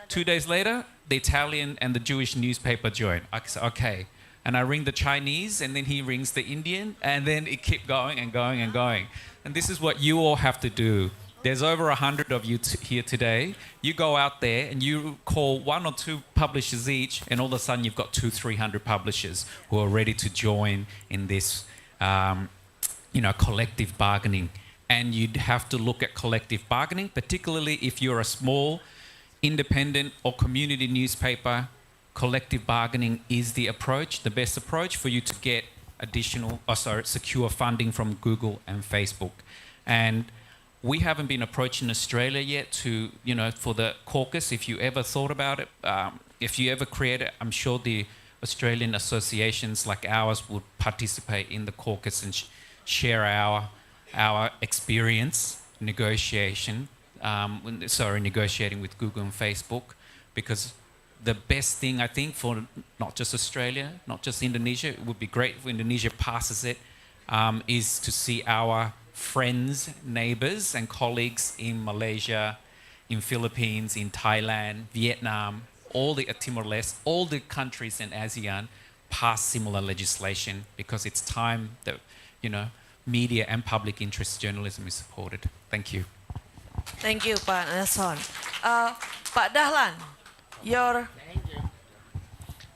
2 days later, the Italian and the Jewish newspaper joined. I said, okay. And I ring the Chinese and then he rings the Indian and then it kept going and going and going. And this is what you all have to do. There's over 100 of you here today. You go out there and you call 1 or 2 publishers each, and all of a sudden you've got 200-300 publishers who are ready to join in this, collective bargaining. And you'd have to look at collective bargaining, particularly if you're a small, independent or community newspaper. Collective bargaining is the approach, the best approach for you to get secure funding from Google and Facebook. And we haven't been approached in Australia yet for the caucus. If you ever thought about it, if you ever create it, I'm sure the Australian associations like ours would participate in the caucus and share our experience negotiating with Google and Facebook, because the best thing I think for not just Australia, not just Indonesia, it would be great if Indonesia passes it, is to see our friends, neighbors and colleagues in Malaysia, in Philippines, in Thailand, Vietnam, all the Timor-Leste, all the countries in ASEAN pass similar legislation, because it's time that, media and public interest journalism is supported. Thank you. Thank you, Pak Nelson. Pak Dahlan, your...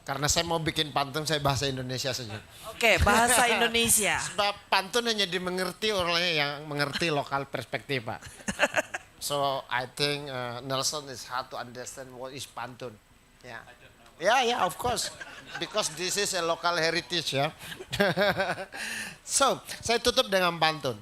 Karena saya mau bikin pantun, saya bahasa Indonesia saja. Oke, bahasa Indonesia. Sebab pantun hanya dimengerti orang yang mengerti lokal perspektif, Pak. So I think Nelson is hard to understand what is pantun. Yeah, of course, because this is a local heritage ya. So saya tutup dengan pantun.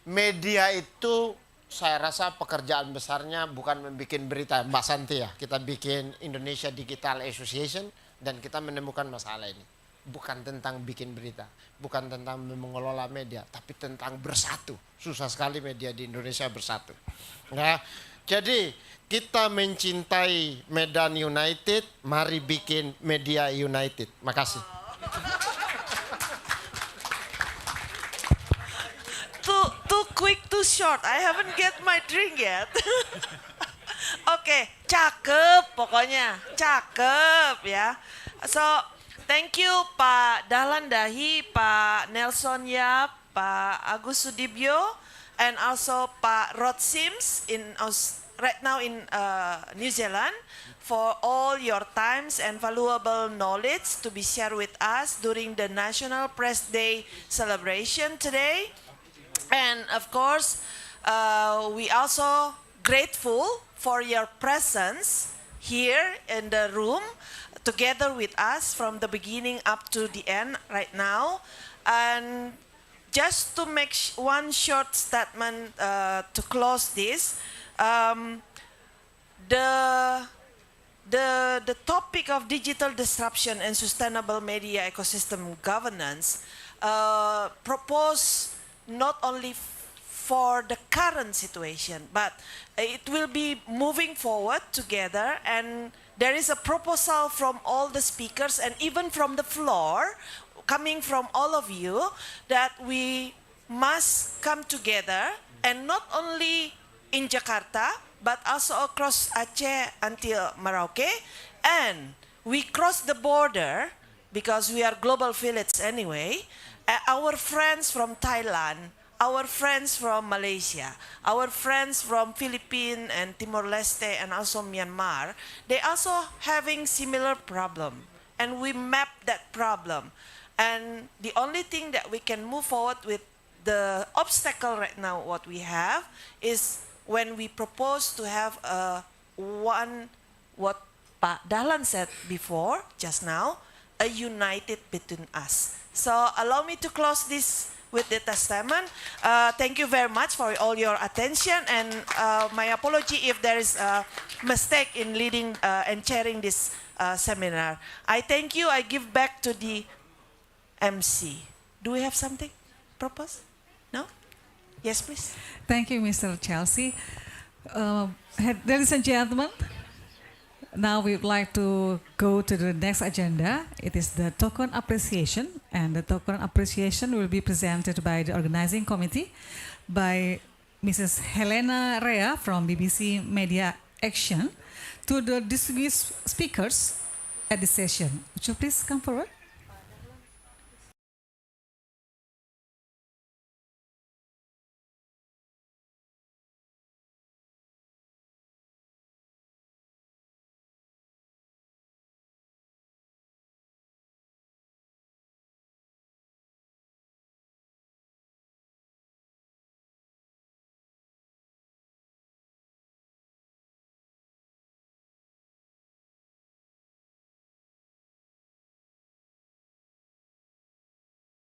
Media itu saya rasa pekerjaan besarnya bukan membuat berita, Mbak Santi ya. Kita bikin Indonesia Digital Association dan kita menemukan masalah ini. bukan tentang bikin berita, bukan tentang mengelola media, tapi tentang bersatu. Susah sekali media di Indonesia bersatu. Ya, jadi kita mencintai Medan United, mari bikin media United. Makasih. Too quick, too short. I haven't get my drink yet. Oke, cakep pokoknya, cakep ya. So, thank you Pak Dahlan Dahi, Pak Nelson Yap, Pak Agus Sudibyo, and also Pak Rod Sims right now in New Zealand for all your times and valuable knowledge to be shared with us during the National Press Day celebration today. And of course, we also grateful for your presence here in the room together with us from the beginning up to the end right now. And just to make one short statement to close this, the topic of digital disruption and sustainable media ecosystem governance proposed not only for the current situation, but it will be moving forward together, and there is a proposal from all the speakers and even from the floor, coming from all of you, that we must come together, and not only in Jakarta, but also across Aceh until Merauke, and we cross the border, because we are global village anyway. Our friends from Thailand, our friends from Malaysia, our friends from Philippines and Timor-Leste and also Myanmar, they also having similar problem, and we map that problem. And the only thing that we can move forward with, the obstacle right now what we have is when we propose to have what Pak Dahlan said before, just now, a united between us. So allow me to close this with the testament. Thank you very much for all your attention, and my apology if there is a mistake in leading and chairing this seminar. I thank you. I give back to the MC. Do we have something proposed? No? Yes, please. Thank you, Mr. Chelsea. Ladies and gentlemen, now we would like to go to the next agenda. It is the token appreciation, and the token appreciation will be presented by the organizing committee by Mrs. Helena Rea from BBC Media Action to the distinguished speakers at the session. Would you please come forward?